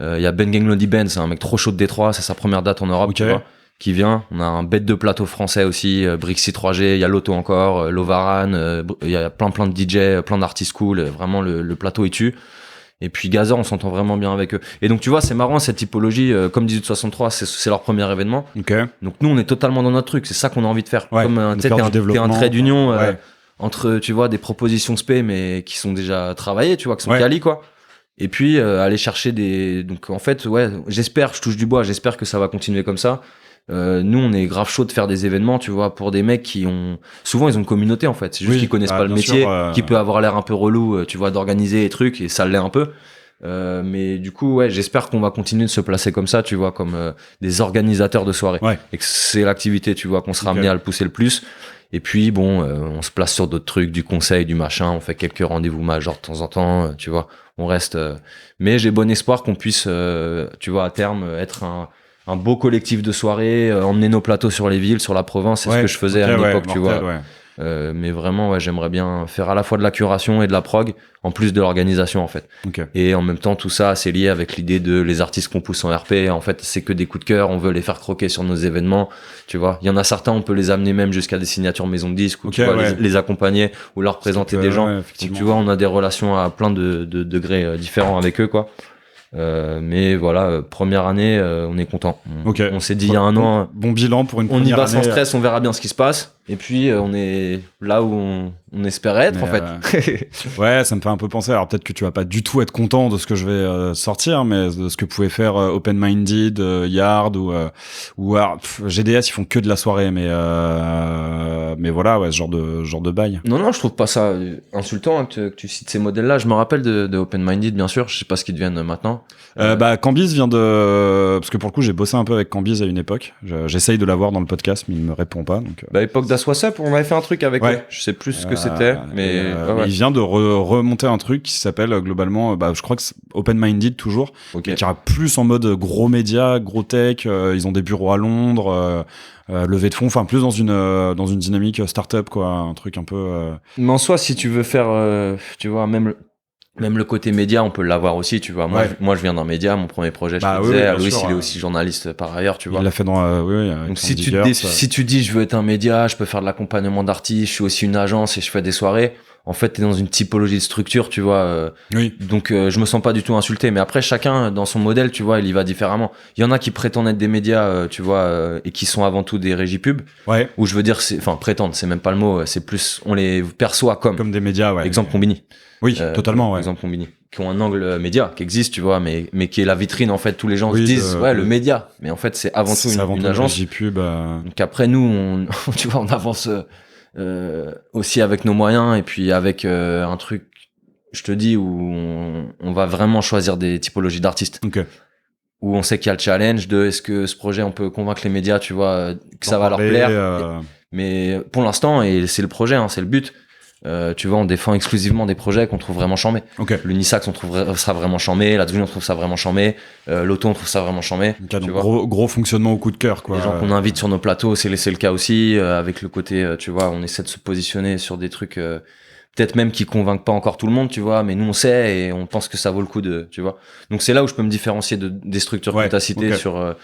Il y a Ben Gang Lodi Ben, c'est un mec trop chaud de Détroit, c'est sa première date en Europe, tu vois, qui vient. On a un bête de plateau français aussi, Brixie 3G, il y a Lotto encore, Lovaran, il y a plein de DJ, plein d'artistes cool, vraiment le plateau est tue. Et puis Gaza, on s'entend vraiment bien avec eux. Et donc tu vois, c'est marrant cette typologie. Comme 1863, c'est leur premier événement. Okay. Donc nous, on est totalement dans notre truc. C'est ça qu'on a envie de faire. Ouais, Comme t'es un trait d'union entre, tu vois, des propositions spé, mais qui sont déjà travaillées, tu vois, qui sont quali, quoi. Et puis aller chercher des. Donc en fait, ouais, j'espère, je touche du bois, j'espère que ça va continuer comme ça. Nous, on est grave chaud de faire des événements, tu vois, pour des mecs qui ont. Souvent, ils ont une communauté en fait. C'est juste qu'ils connaissent pas le métier, qui peut avoir l'air un peu relou, tu vois, d'organiser les trucs, et ça l'est un peu. Mais du coup, ouais, j'espère qu'on va continuer de se placer comme ça, tu vois, comme des organisateurs de soirées. Et que c'est l'activité, tu vois, qu'on sera amené à le pousser le plus. Et puis, bon, on se place sur d'autres trucs, du conseil, du machin, on fait quelques rendez-vous majeurs de temps en temps, tu vois, on reste. Mais j'ai bon espoir qu'on puisse, tu vois, à terme, être un beau collectif de soirées, emmener nos plateaux sur les villes, sur la province, c'est ce que je faisais à une époque, tu vois. Mais vraiment, ouais, j'aimerais bien faire à la fois de la curation et de la prog, en plus de l'organisation, en fait. Et en même temps, tout ça, c'est lié avec l'idée de les artistes qu'on pousse en RP. En fait, c'est que des coups de cœur, on veut les faire croquer sur nos événements, tu vois. Il y en a certains, on peut les amener même jusqu'à des signatures maison de disques, ou tu vois, les accompagner, ou leur présenter des gens. Donc, tu vois, on a des relations à plein de degrés différents avec eux, quoi. Mais voilà, première année, on est content. On s'est dit il y a un an, bon bilan pour une première année. On y va sans stress, on verra bien ce qui se passe. Et puis on est là où on espérait être, en fait. Ouais, ça me fait un peu penser. Alors peut-être que tu vas pas du tout être content de ce que je vais sortir, mais de ce que pouvait faire Open Minded, Yard ou GDS, ils font que de la soirée, mais voilà, ouais, ce genre de bail. Non, je trouve pas ça insultant, hein, que tu cites ces modèles-là. Je me rappelle de Open Minded, bien sûr. Je sais pas ce qu'ils deviennent maintenant. Cambyse vient de, parce que pour le coup j'ai bossé un peu avec Cambyse à une époque. J'essaye de l'avoir dans le podcast, mais il me répond pas. Donc. Époque d'Aswasup, on avait fait un truc avec eux. Je sais plus ce que c'était, mais il vient de remonter un truc qui s'appelle globalement, je crois que c'est Open Minded toujours, qui est plus en mode gros média, gros tech. Ils ont des bureaux à Londres. Levée de fonds, enfin plus dans une dynamique startup, quoi, un truc un peu. Mais en soi, si tu veux faire, tu vois, même le côté média, on peut l'avoir aussi, tu vois. Moi, je viens d'un média, mon premier projet, je te disais. Aloïs, il est aussi journaliste par ailleurs, tu vois. Il l'a fait dans, donc si tu dis, je veux être un média, je peux faire de l'accompagnement d'artistes, je suis aussi une agence et je fais des soirées. En fait, t'es dans une typologie de structure, tu vois. Donc, je me sens pas du tout insulté. Mais après, chacun, dans son modèle, tu vois, il y va différemment. Il y en a qui prétendent être des médias, tu vois, et qui sont avant tout des régies pub. Ou je veux dire, prétendent, c'est même pas le mot. C'est plus, on les perçoit comme des médias, Exemple Combini. Oui, totalement, Exemple Combini. Qui ont un angle média, qui existe, tu vois, mais qui est la vitrine, en fait. Tous les gens se disent, le média. Mais en fait, c'est avant tout une agence. Régie pub. Donc après, nous, tu vois, on avance, aussi avec nos moyens et puis avec un truc, je te dis, où on va vraiment choisir des typologies d'artistes. Où on sait qu'il y a le challenge de est-ce que ce projet, on peut convaincre les médias, tu vois, que ça va leur plaire. Mais pour l'instant, et c'est le projet, hein, c'est le but. Tu vois, on défend exclusivement des projets qu'on trouve vraiment charmés. Le Nissax, sera vraiment charmé. La Dune, on trouve ça vraiment charmé. L'Auto, on trouve ça vraiment charmé. Gros fonctionnement au coup de cœur, quoi. Les gens qu'on invite sur nos plateaux, c'est le cas aussi. Avec le côté, tu vois, on essaie de se positionner sur des trucs, peut-être même qui convainquent pas encore tout le monde, tu vois. Mais nous, on sait et on pense que ça vaut le coup tu vois. Donc c'est là où je peux me différencier des structures que tu as citées sur,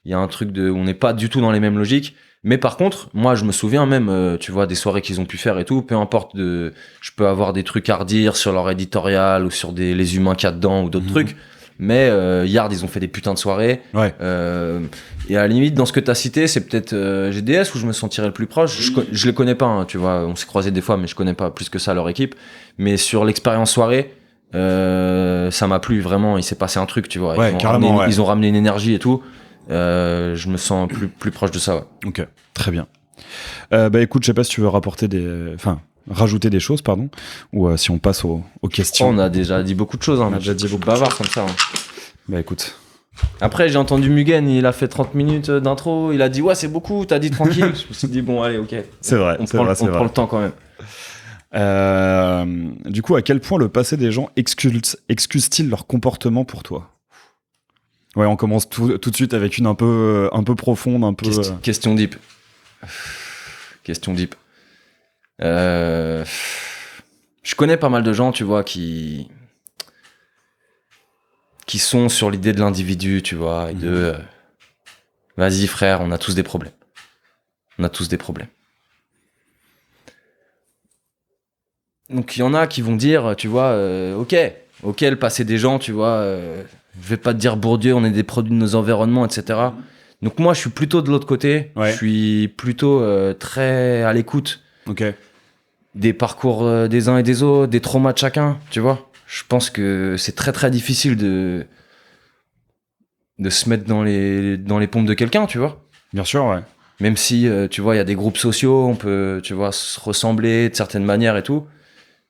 il y a un truc où on n'est pas du tout dans les mêmes logiques. Mais par contre, moi, je me souviens même, tu vois, des soirées qu'ils ont pu faire et tout, peu importe je peux avoir des trucs à redire sur leur éditorial ou sur les humains qu'il y a dedans ou d'autres trucs. Mais, Yard, ils ont fait des putains de soirées. Et à la limite, dans ce que t'as cité, c'est peut-être, GDS où je me sentirais le plus proche. Je les connais pas, hein, tu vois, on s'est croisés des fois, mais je connais pas plus que ça leur équipe. Mais sur l'expérience soirée, ça m'a plu vraiment, il s'est passé un truc, tu vois. Ils ont ramené une énergie et tout. Je me sens plus proche de ça. Ok, très bien. Écoute, je sais pas si tu veux rajouter des choses, pardon, ou si on passe aux questions. On a déjà dit beaucoup de choses, hein. On a déjà dit beaucoup bavard comme ça. Hein. Écoute. Après, j'ai entendu Mugen, il a fait 30 minutes d'intro, il a dit ouais, c'est beaucoup, t'as dit tranquille. Je me suis dit bon, allez, ok. C'est vrai. On prend le temps quand même. Du coup, à quel point le passé des gens excuse-t-il leur comportement pour toi? Ouais, on commence tout de suite avec une un peu profonde, un peu. Question deep. Question deep. Je connais pas mal de gens, tu vois, qui sont sur l'idée de l'individu, tu vois, et de vas-y frère, on a tous des problèmes. On a tous des problèmes. Donc il y en a qui vont dire, tu vois, ok, auquel passaient des gens, tu vois. Je vais pas te dire Bourdieu, on est des produits de nos environnements, etc. Donc moi, je suis plutôt de l'autre côté. Ouais. Je suis plutôt très à l'écoute Ok. des parcours des uns et des autres, des traumas de chacun, tu vois. Je pense que c'est très très difficile de se mettre dans les pompes de quelqu'un, tu vois. Bien sûr, ouais. Même si, tu vois, il y a des groupes sociaux, on peut, tu vois, se ressembler de certaines manières et tout.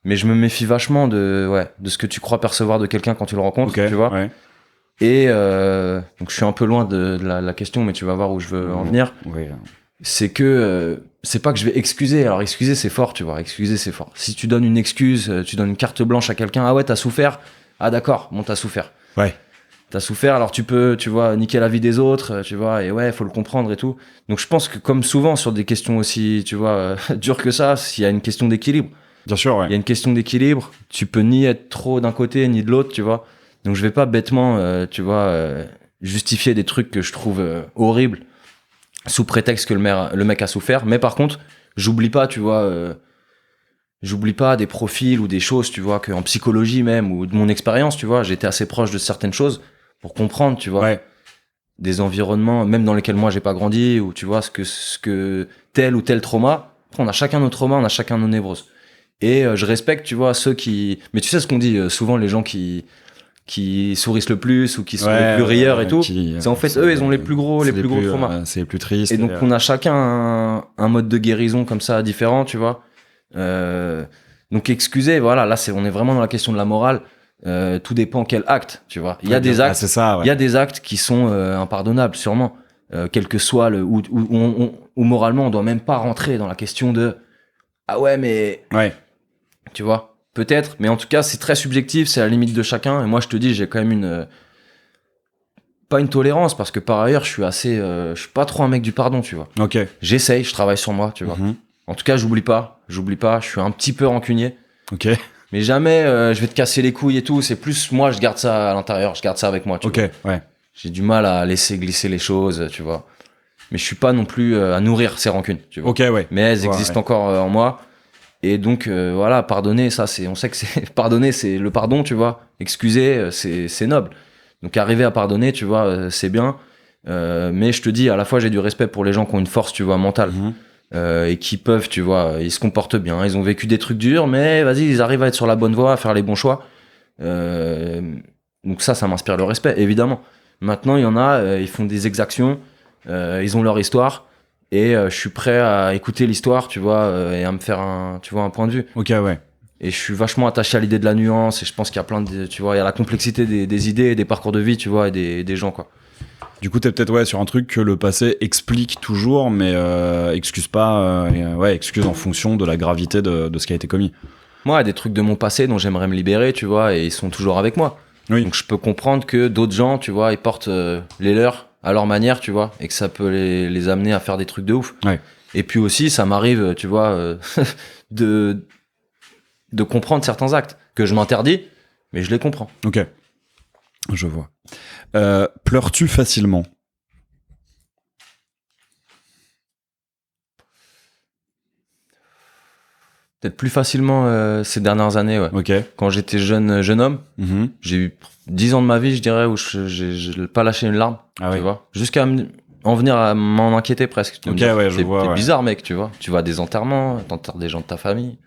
Mais je me méfie vachement de ce que tu crois percevoir de quelqu'un quand tu le rencontres, Ok, tu vois. ouais. Et donc je suis un peu loin de la question, mais tu vas voir où je veux en venir. Oui. C'est que c'est pas que je vais excuser. Alors excuser c'est fort, tu vois. Excuser c'est fort. Si tu donnes une excuse, tu donnes une carte blanche à quelqu'un, ah ouais t'as souffert, ah d'accord, bon t'as souffert. Ouais. T'as souffert, alors tu peux, tu vois, niquer la vie des autres, tu vois, et ouais, faut le comprendre et tout. Donc je pense que comme souvent sur des questions aussi, tu vois, dures que ça, s'il y a une question d'équilibre. Bien sûr, ouais. Il y a une question d'équilibre. Tu peux ni être trop d'un côté ni de l'autre, tu vois. Donc je vais pas bêtement, tu vois, justifier des trucs que je trouve horribles sous prétexte que le mec a souffert. Mais par contre, j'oublie pas, tu vois, j'oublie pas des profils ou des choses, tu vois, qu'en psychologie même ou de mon expérience, tu vois, j'étais assez proche de certaines choses pour comprendre, tu vois, Ouais. des environnements même dans lesquels moi j'ai pas grandi ou tu vois ce que tel ou tel trauma. Après, on a chacun nos traumas, on a chacun nos névroses. Et je respecte, tu vois, ceux qui... Mais tu sais ce qu'on dit, souvent les gens qui sourissent le plus ou qui sont les plus rieurs et tout, c'est en fait eux, ils ont les plus gros traumas. C'est les plus tristes. Et donc on a chacun un mode de guérison comme ça différent, tu vois. Donc excusez, voilà, là on est vraiment dans la question de la morale. Tout dépend quel acte, tu vois. Il y a des actes, c'est ça, ouais. il y a des actes qui sont impardonnables, sûrement. Quel que soit où moralement on doit même pas rentrer dans la question de ah ouais mais Ouais. tu vois, peut-être, mais en tout cas c'est très subjectif, c'est à la limite de chacun. Et moi je te dis, j'ai quand même pas une tolérance parce que par ailleurs je suis pas trop un mec du pardon, tu vois. Ok. J'essaye, je travaille sur moi, tu vois. Mhm. En tout cas j'oublie pas, je suis un petit peu rancunier. Ok. Mais jamais je vais te casser les couilles et tout, c'est plus moi je garde ça à l'intérieur, je garde ça avec moi, tu vois. Ok. Ouais. J'ai du mal à laisser glisser les choses, tu vois. Mais je suis pas non plus à nourrir ces rancunes, tu vois. Ok, ouais. Mais elles existent encore en moi. Et donc voilà, pardonner, ça on sait que c'est pardonner, c'est le pardon, tu vois. Excuser, c'est noble. Donc arriver à pardonner, tu vois, c'est bien. Mais je te dis, à la fois j'ai du respect pour les gens qui ont une force, tu vois, mentale. Mhm. Et qui peuvent, tu vois, ils se comportent bien, ils ont vécu des trucs durs, mais vas-y, ils arrivent à être sur la bonne voie, à faire les bons choix. Donc ça m'inspire le respect, évidemment. Maintenant, il y en a, ils font des exactions, ils ont leur histoire, et je suis prêt à écouter l'histoire, tu vois, et à me faire un point de vue. Ok, ouais. Et je suis vachement attaché à l'idée de la nuance, et je pense qu'il y a plein de, tu vois, il y a la complexité des idées, des parcours de vie, tu vois, et des gens, quoi. Du coup, t'es peut-être sur un truc que le passé explique toujours, mais excuse pas. Excuse en fonction de la gravité de ce qui a été commis. Moi, il y a des trucs de mon passé dont j'aimerais me libérer, tu vois, et ils sont toujours avec moi. Oui. Donc je peux comprendre que d'autres gens, tu vois, ils portent les leurs à leur manière, tu vois, et que ça peut les amener à faire des trucs de ouf. Ouais. Et puis aussi, ça m'arrive, tu vois, de comprendre certains actes que je m'interdis, mais je les comprends. Ok. Je vois. Pleures-tu facilement? Peut-être plus facilement ces dernières années, ouais. Ok. Quand j'étais jeune homme, Mhm. j'ai eu 10 ans de ma vie, je dirais, où j'ai pas lâché une larme, Ah tu oui. vois, jusqu'à en venir à m'en inquiéter presque. Ok, ouais, je vois. T'es Ouais. bizarre, mec, tu vois. Tu vas à des enterrements, t'enterres des gens de ta famille.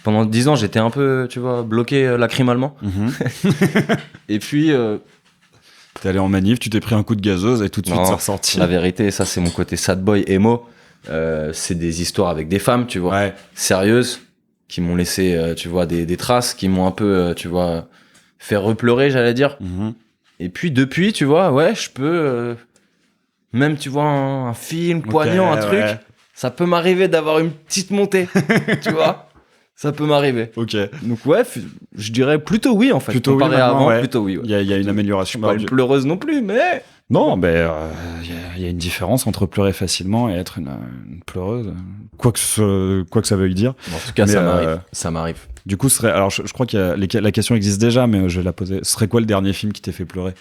Pendant 10 ans, j'étais un peu, tu vois, bloqué lacrymalement. Mhm. Et puis, T'es allé en manif, tu t'es pris un coup de gazeuse et tout de suite Non, c'est ressorti. la vérité, ça, c'est mon côté sad boy emo. C'est des histoires avec des femmes, tu vois, Ouais. sérieuses, qui m'ont laissé, tu vois, des traces, qui m'ont un peu, tu vois, fait repleurer, j'allais dire. Mhm. Et puis, depuis, tu vois, ouais, je peux, même, tu vois, un film poignant, un truc, ouais. ça peut m'arriver d'avoir une petite montée, tu vois. Ça peut m'arriver. Ok. Donc ouais, je dirais plutôt oui en fait. Plutôt oui, Comparé à maintenant, avant, ouais. plutôt oui. Ouais. Il y a une amélioration. Pas une pleureuse non plus, mais... Non, mais il y a une différence entre pleurer facilement et être une pleureuse. Quoi que ça veuille dire. En tout cas, Mais, ça m'arrive. Ça m'arrive. Du coup, alors je crois que la question existe déjà, mais je vais la poser. Ce serait quoi le dernier film qui t'ait fait pleurer?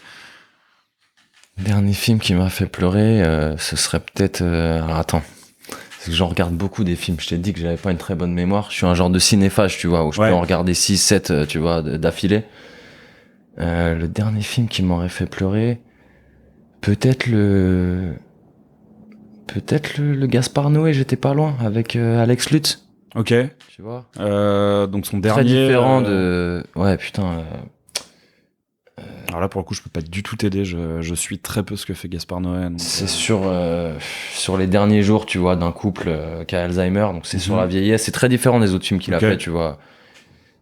Dernier film qui m'a fait pleurer, ce serait peut-être... Alors attends. Parce que j'en regarde beaucoup des films. Je t'ai dit que j'avais pas une très bonne mémoire. Je suis un genre de cinéphage, tu vois, où je peux en regarder 6, 7, tu vois, d'affilée. Le dernier film qui m'aurait fait pleurer, peut-être le Gaspard Noé, j'étais pas loin, avec Alex Lutz. Ok. Tu vois. Donc son Très dernier. différent de. Ouais, putain. Alors là, pour le coup, je peux pas du tout t'aider. Je suis très peu ce que fait Gaspard Noé. Donc, C'est sur les derniers jours, tu vois, d'un couple qui a Alzheimer. Donc c'est sur la vieillesse. C'est très différent des autres films qu'il a fait, tu vois.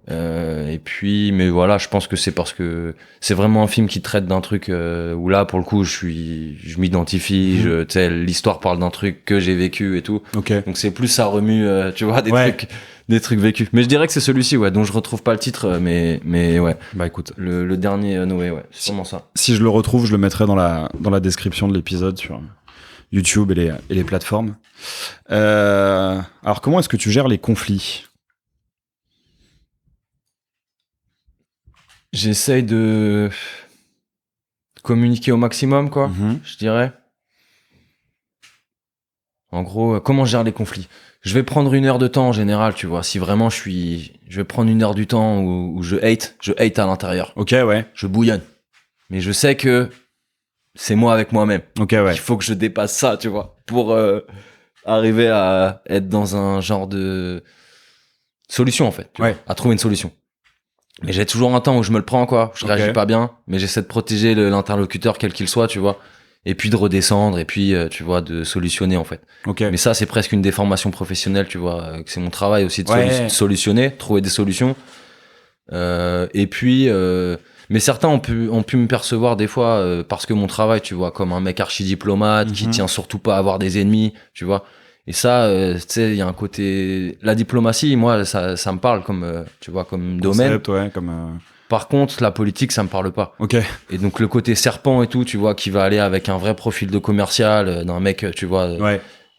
Et puis, mais voilà, je pense que c'est parce que c'est vraiment un film qui traite d'un truc où là, pour le coup, je m'identifie. Tu sais, l'histoire parle d'un truc que j'ai vécu et tout. Ok. Donc c'est plus ça remue, tu vois, des trucs vécus. Mais je dirais que c'est celui-ci, ouais, dont je retrouve pas le titre, mais ouais. Bah écoute, le dernier Noé, ouais, c'est vraiment ça. si je le retrouve, je le mettrai dans la description de l'épisode sur YouTube et les plateformes. Alors comment est-ce que tu gères les conflits? J'essaye de communiquer au maximum, quoi, je dirais. En gros, comment je gère les conflits? Je vais prendre 1 heure de temps en général, tu vois. Si vraiment je vais prendre 1 heure du temps où je hate à l'intérieur. Ok, ouais. Je bouillonne. Mais je sais que c'est moi avec moi-même. Ok, ouais. Il faut que je dépasse ça, tu vois, pour arriver à être dans un genre de solution, en fait. Tu vois, à trouver une solution. Mais j'ai toujours un temps où je me le prends, quoi. Je réagis pas bien, mais j'essaie de protéger l'interlocuteur, quel qu'il soit, tu vois. Et puis de redescendre, et puis, tu vois, de solutionner, en fait. Ok. Mais ça, c'est presque une déformation professionnelle, tu vois. Que c'est mon travail aussi de solutionner, trouver des solutions. Et puis, mais certains ont pu me percevoir des fois, parce que mon travail, tu vois, comme un mec archi-diplomate qui tient surtout pas à avoir des ennemis, tu vois. Et ça, tu sais, il y a un côté... La diplomatie, moi, ça me parle comme, tu vois, comme domaine. Ouais, comme... Par contre, la politique, ça me parle pas. Ok. Et donc, le côté serpent et tout, tu vois, qui va aller avec un vrai profil de commercial, d'un mec, tu vois.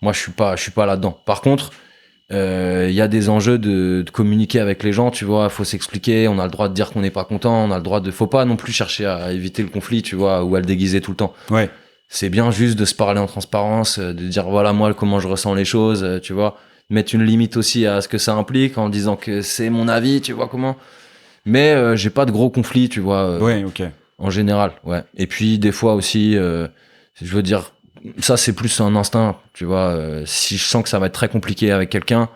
Moi, je suis pas là-dedans. Par contre, il y a des enjeux de communiquer avec les gens, tu vois. Faut s'expliquer. On a le droit de dire qu'on n'est pas content. On a le droit de... Faut pas non plus chercher à éviter le conflit, tu vois, ou à le déguiser tout le temps. Ouais. C'est bien juste de se parler en transparence, de dire voilà moi comment je ressens les choses, tu vois, mettre une limite aussi à ce que ça implique en disant que c'est mon avis, tu vois comment. Mais j'ai pas de gros conflits, tu vois. Ouais, ok. En général, ouais. Et puis des fois aussi, je veux dire, ça c'est plus un instinct, tu vois. Si je sens que ça va être très compliqué avec quelqu'un,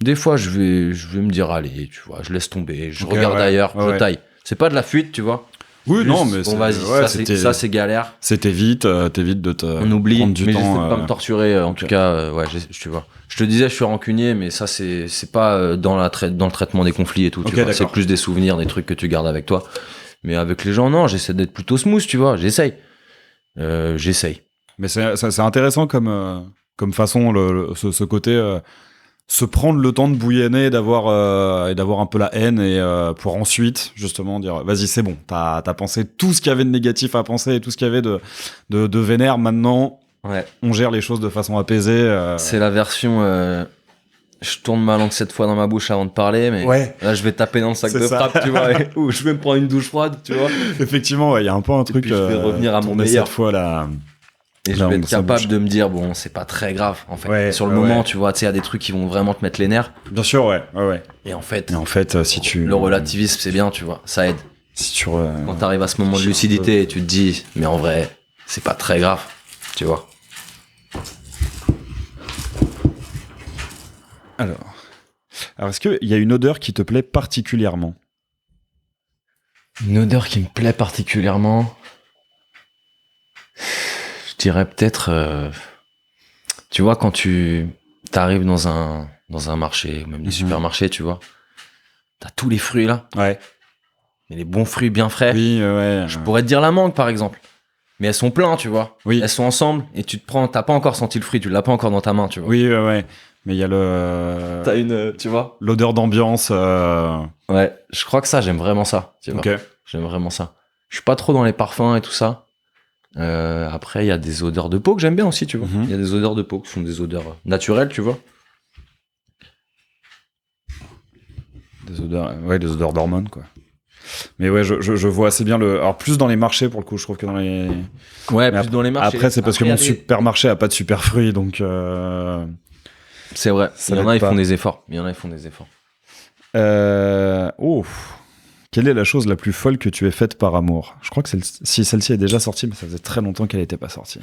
des fois je vais me dire allez, tu vois, je laisse tomber, je regarde ailleurs, je taille. C'est pas de la fuite, tu vois. Oui, juste, non, mais bon, vas-y, ça c'est galère. T'évites de te on oublie, prendre du mais temps. J'essaie de pas me torturer. En tout cas, ouais, tu vois. Je te disais, je suis rancunier, mais ça c'est pas dans le traitement des conflits et tout. Tu vois. C'est plus des souvenirs, des trucs que tu gardes avec toi. Mais avec les gens, non, j'essaie d'être plutôt smooth, tu vois. J'essaye. Mais c'est intéressant comme façon, ce côté. Se prendre le temps de bouillonner et d'avoir un peu la haine et pour ensuite justement dire vas-y c'est bon, t'as pensé tout ce qu'il y avait de négatif à penser et tout ce qu'il y avait de vénère, maintenant on gère les choses de façon apaisée. C'est la version je tourne ma langue 7 fois dans ma bouche avant de parler, mais là je vais taper dans le sac de frappe, tu vois, ou je vais me prendre une douche froide, tu vois. Effectivement, il y a un peu un truc. Et puis je vais revenir à mon meilleur. Cette fois là. Et je vais être capable de me dire, bon, c'est pas très grave, en fait. Sur le moment, tu vois, tu sais, il y a des trucs qui vont vraiment te mettre les nerfs. Bien sûr, ouais. Et en fait, si tu... le relativisme, c'est bien, tu vois, ça aide. Si tu quand t'arrives à ce moment de lucidité, tu te dis, mais en vrai, c'est pas très grave, tu vois. Alors, est-ce qu'il y a une odeur qui te plaît particulièrement? Une odeur qui me plaît particulièrement... Je dirais peut-être, tu vois, quand tu t'arrives dans un marché, ou même des supermarchés, tu vois, t'as tous les fruits là. Ouais. Mais les bons fruits bien frais. Oui, ouais. Je pourrais te dire la mangue, par exemple. Mais elles sont pleines, tu vois. Oui. Elles sont ensemble et t'as pas encore senti le fruit, tu l'as pas encore dans ta main, tu vois. Oui, ouais. Mais il y a t'as une, tu vois. L'odeur d'ambiance. Ouais, je crois que ça, j'aime vraiment ça. Tu vois. J'aime vraiment ça. Je suis pas trop dans les parfums et tout ça. Après, il y a des odeurs de peau que j'aime bien aussi, tu vois. Il y a des odeurs de peau qui sont des odeurs naturelles, tu vois. Des odeurs d'hormones, quoi. Mais ouais, je vois assez bien alors plus dans les marchés, pour le coup, je trouve que dans les... Ouais, plus dans les marchés. Après, c'est parce que mon supermarché a pas de super fruits, donc... C'est vrai, il y en a, ils font des efforts. Quelle est la chose la plus folle que tu aies faite par amour? Je crois que si celle-ci est déjà sortie, mais ça faisait très longtemps qu'elle n'était pas sortie.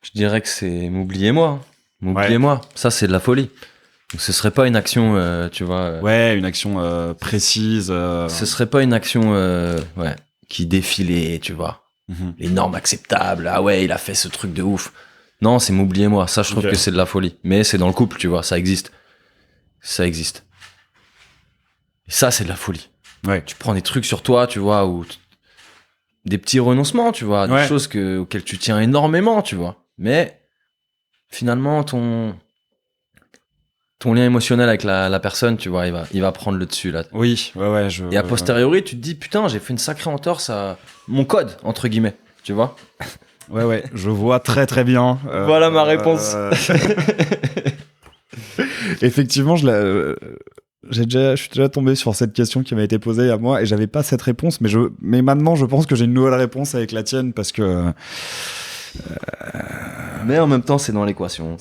Je dirais que c'est m'oubliez-moi. M'oubliez-moi. Ça, c'est de la folie. Donc, ce serait pas une action, tu vois. Ouais, une action précise. Ce serait pas une action qui défilait, tu vois. Les normes acceptables. Ah ouais, il a fait ce truc de ouf. Non, c'est m'oubliez-moi. Ça, je trouve que c'est de la folie. Mais c'est dans le couple, tu vois. Ça existe. Ça existe. Et ça, c'est de la folie. Ouais. Tu prends des trucs sur toi, tu vois, ou des petits renoncements, tu vois, des choses auxquelles tu tiens énormément, tu vois. Mais finalement, ton lien émotionnel avec la personne, tu vois, il va prendre le dessus là. Oui, ouais. Et a posteriori, tu te dis, putain, j'ai fait une sacrée entorse à mon code, entre guillemets, tu vois. Ouais, je vois très très bien. Voilà ma réponse. Effectivement, je suis déjà tombé sur cette question qui m'a été posée à moi et j'avais pas cette réponse, mais maintenant je pense que j'ai une nouvelle réponse avec la tienne parce que. Mais en même temps, c'est dans l'équation,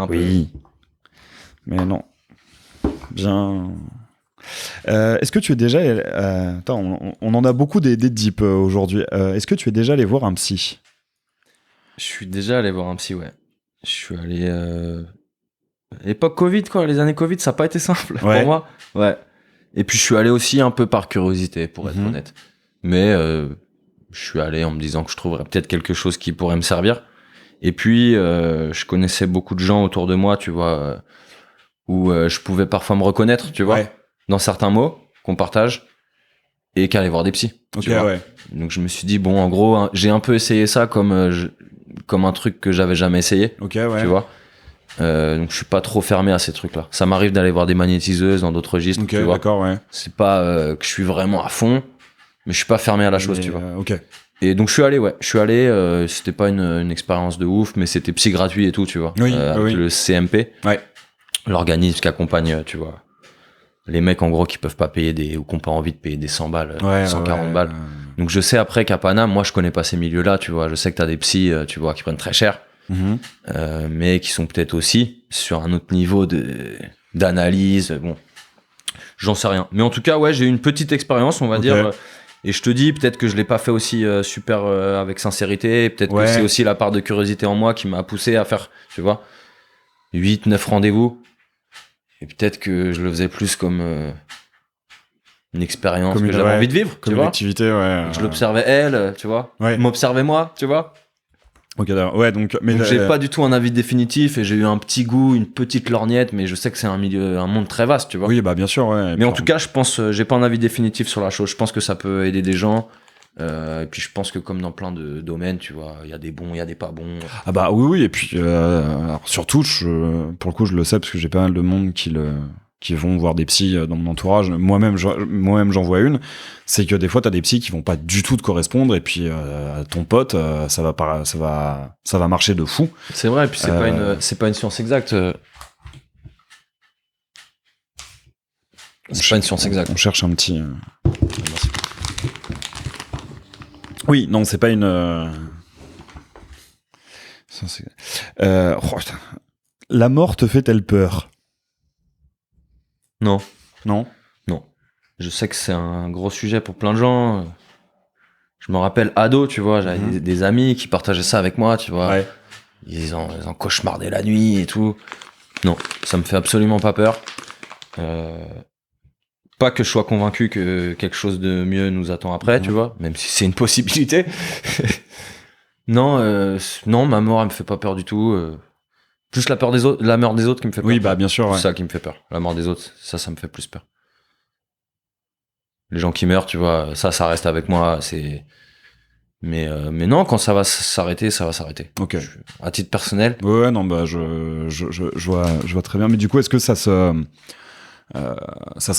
Oui. Mais non. Bien. Est-ce que tu es déjà. Attends, on en a beaucoup des deep aujourd'hui. Est-ce que tu es déjà allé voir un psy? Je suis déjà allé voir un psy, ouais. Je suis allé. Époque Covid, quoi. Les années Covid, ça n'a pas été simple pour moi. Ouais. Et puis, je suis allé aussi un peu par curiosité, pour être honnête. Mais je suis allé en me disant que je trouverais peut-être quelque chose qui pourrait me servir. Et puis, je connaissais beaucoup de gens autour de moi, tu vois, où je pouvais parfois me reconnaître, tu vois, dans certains mots qu'on partage et qu'aller voir des psys. Tu vois. Donc, je me suis dit, bon, en gros, j'ai un peu essayé ça comme un truc que j'avais jamais essayé. Tu vois. Donc je suis pas trop fermé à ces trucs-là. Ça m'arrive d'aller voir des magnétiseuses dans d'autres registres, tu vois. C'est pas que je suis vraiment à fond, mais je suis pas fermé à la chose, tu vois. Et donc je suis allé, c'était pas une expérience de ouf, mais c'était psy gratuit et tout, tu vois. Avec le CMP, l'organisme qui accompagne, tu vois, les mecs en gros qui peuvent pas payer ou qui ont pas envie de payer des 100 balles, 140 balles. Donc je sais après qu'à Paname, moi je connais pas ces milieux-là, tu vois. Je sais que t'as des psys, tu vois, qui prennent très cher. Mais qui sont peut-être aussi sur un autre niveau d'analyse. Bon, j'en sais rien. Mais en tout cas, ouais, j'ai eu une petite expérience, on va dire. Et je te dis, peut-être que je l'ai pas fait aussi super avec sincérité. Peut-être que c'est aussi la part de curiosité en moi qui m'a poussé à faire, tu vois, 8-9 rendez-vous. Et peut-être que je le faisais plus comme une expérience que j'avais envie de vivre, comme tu une vois. Activité, Je l'observais elle, tu vois. M'observais moi, tu vois. Donc j'ai pas du tout un avis définitif et j'ai eu un petit goût, une petite lorgnette, mais je sais que c'est un monde très vaste, tu vois. Oui, bah bien sûr, Mais en tout cas, je pense, j'ai pas un avis définitif sur la chose. Je pense que ça peut aider des gens. Et puis je pense que comme dans plein de domaines, tu vois, il y a des bons, il y a des pas bons. Ah bah oui, et puis alors, surtout, pour le coup, je le sais parce que j'ai pas mal de monde qui vont voir des psys dans mon entourage. Moi-même, j'en vois une. C'est que des fois, t'as des psys qui vont pas du tout te correspondre, et puis ton pote, ça va marcher de fou. C'est vrai, et puis c'est pas une science exacte. C'est pas une science exacte. On cherche un petit. Merci. Oui, non, c'est pas une. La mort te fait-elle peur? Non. Non. Je sais que c'est un gros sujet pour plein de gens. Je me rappelle ado, tu vois, j'avais des amis qui partageaient ça avec moi, tu vois. Ils en cauchemardaient la nuit et tout. Non, ça me fait absolument pas peur. Pas que je sois convaincu que quelque chose de mieux nous attend après, tu vois, même si c'est une possibilité. Non, ma mort, elle me fait pas peur du tout. Plus la mort des autres qui me fait peur. Oui, bah bien sûr. C'est ça qui me fait peur. La mort des autres, ça me fait plus peur. Les gens qui meurent, tu vois, ça reste avec moi. Mais non, quand ça va s'arrêter, ça va s'arrêter. À titre personnel. Ouais, non, bah je vois très bien. Mais du coup, est-ce que ça se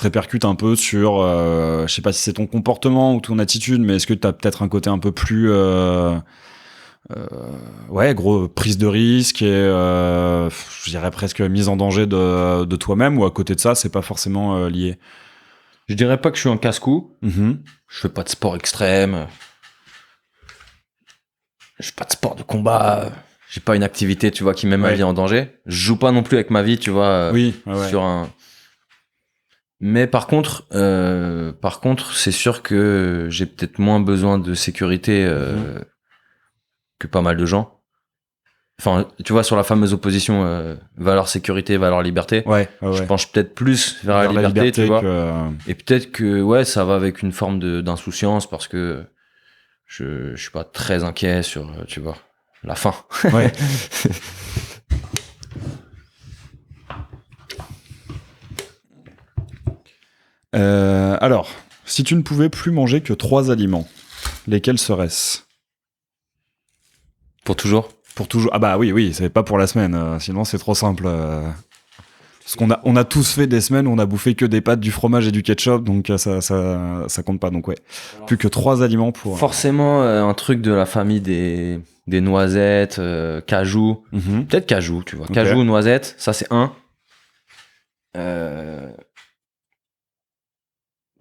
répercute un peu sur, je sais pas si c'est ton comportement ou ton attitude, mais est-ce que t'as peut-être un côté un peu plus, gros prise de risque et je dirais presque mise en danger de toi-même, ou à côté de ça, c'est pas forcément lié? Je dirais pas que je suis un casse-cou. Je fais pas de sport extrême. Je fais pas de sport de combat. j'ai pas une activité, tu vois, qui met ma Ouais. vie en danger. Je joue pas non plus avec ma vie, tu vois, Oui, ouais. sur un. Mais par contre, c'est sûr que j'ai peut-être moins besoin de sécurité que pas mal de gens. Enfin, tu vois, sur la fameuse opposition valeur sécurité, valeur liberté, Ouais, je ouais. penche peut-être plus vers la liberté, tu vois. Et peut-être que ouais, ça va avec une forme d'insouciance parce que je suis pas très inquiet sur, tu vois, la fin. Ouais. Alors, si tu ne pouvais plus manger que 3 aliments, lesquels seraient-ce? Pour toujours. Pour toujours. Ah bah oui, c'est pas pour la semaine, sinon c'est trop simple. Parce on a tous fait des semaines où on a bouffé que des pâtes, du fromage et du ketchup, donc ça compte pas. Donc ouais, plus que 3 aliments pour. Forcément, un truc de la famille des noisettes, cajou. Mhm. Peut-être cajou, tu vois. Ok. Cajou, noisettes, ça c'est un.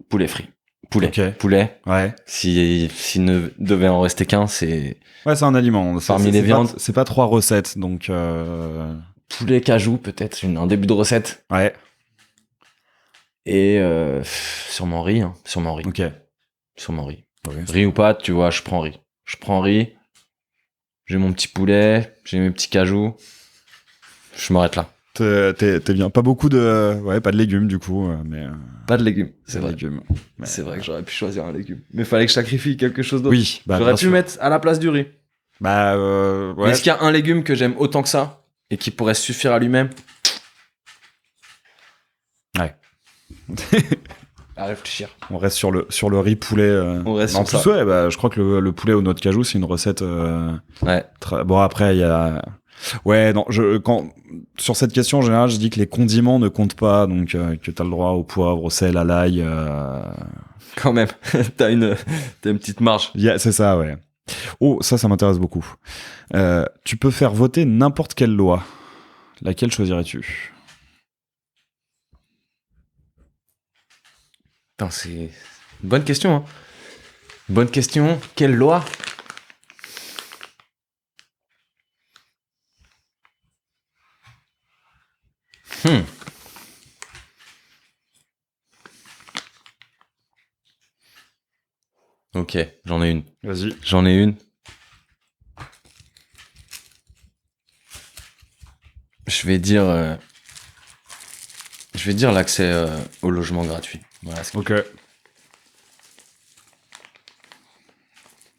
Poulet frit. Poulet. Ok. Poulet. Ouais. S'il ne devait en rester qu'un, c'est Ouais, c'est un aliment. Parmi les viandes. C'est pas 3 recettes, donc. poulet cajou, peut-être, un début de recette. Ouais. Et sûrement riz, hein. Sûrement riz. Ok. Sûrement riz. Ouais. Riz ou pâte, tu vois, je prends riz. Je prends riz. J'ai mon petit poulet, j'ai mes petits cajous. Je m'arrête là. T'es bien. Pas beaucoup de. Ouais, pas de légumes du coup, mais. Pas de légumes, c'est Pas de vrai. légumes. Mais- C'est vrai que j'aurais pu choisir un légume. Mais fallait que je sacrifie quelque chose d'autre. Oui, bah. J'aurais bien pu sûr. mettre à la place du riz. Bah, Mais ouais. est-ce qu'il y a un légume que j'aime autant que ça et qui pourrait suffire à lui-même? Ouais. À réfléchir. On reste sur le riz poulet. On reste En sur plus, ça. ouais, bah, je crois que le poulet au noix de cajou, c'est une recette. Ouais. Bon, après, il y a. Ouais, non, sur cette question, en général, je dis que les condiments ne comptent pas, donc que t'as le droit au poivre, au sel, à l'ail. Quand même. t'as une petite marge. C'est ça, ouais. Oh, ça m'intéresse beaucoup. Tu peux faire voter n'importe quelle loi. Laquelle choisirais-tu? Putain, c'est une bonne question. Hein. Bonne question. Quelle loi? Ok, j'en ai une. Vas-y. J'en ai une. Je vais dire l'accès au logement gratuit. Voilà, Ok.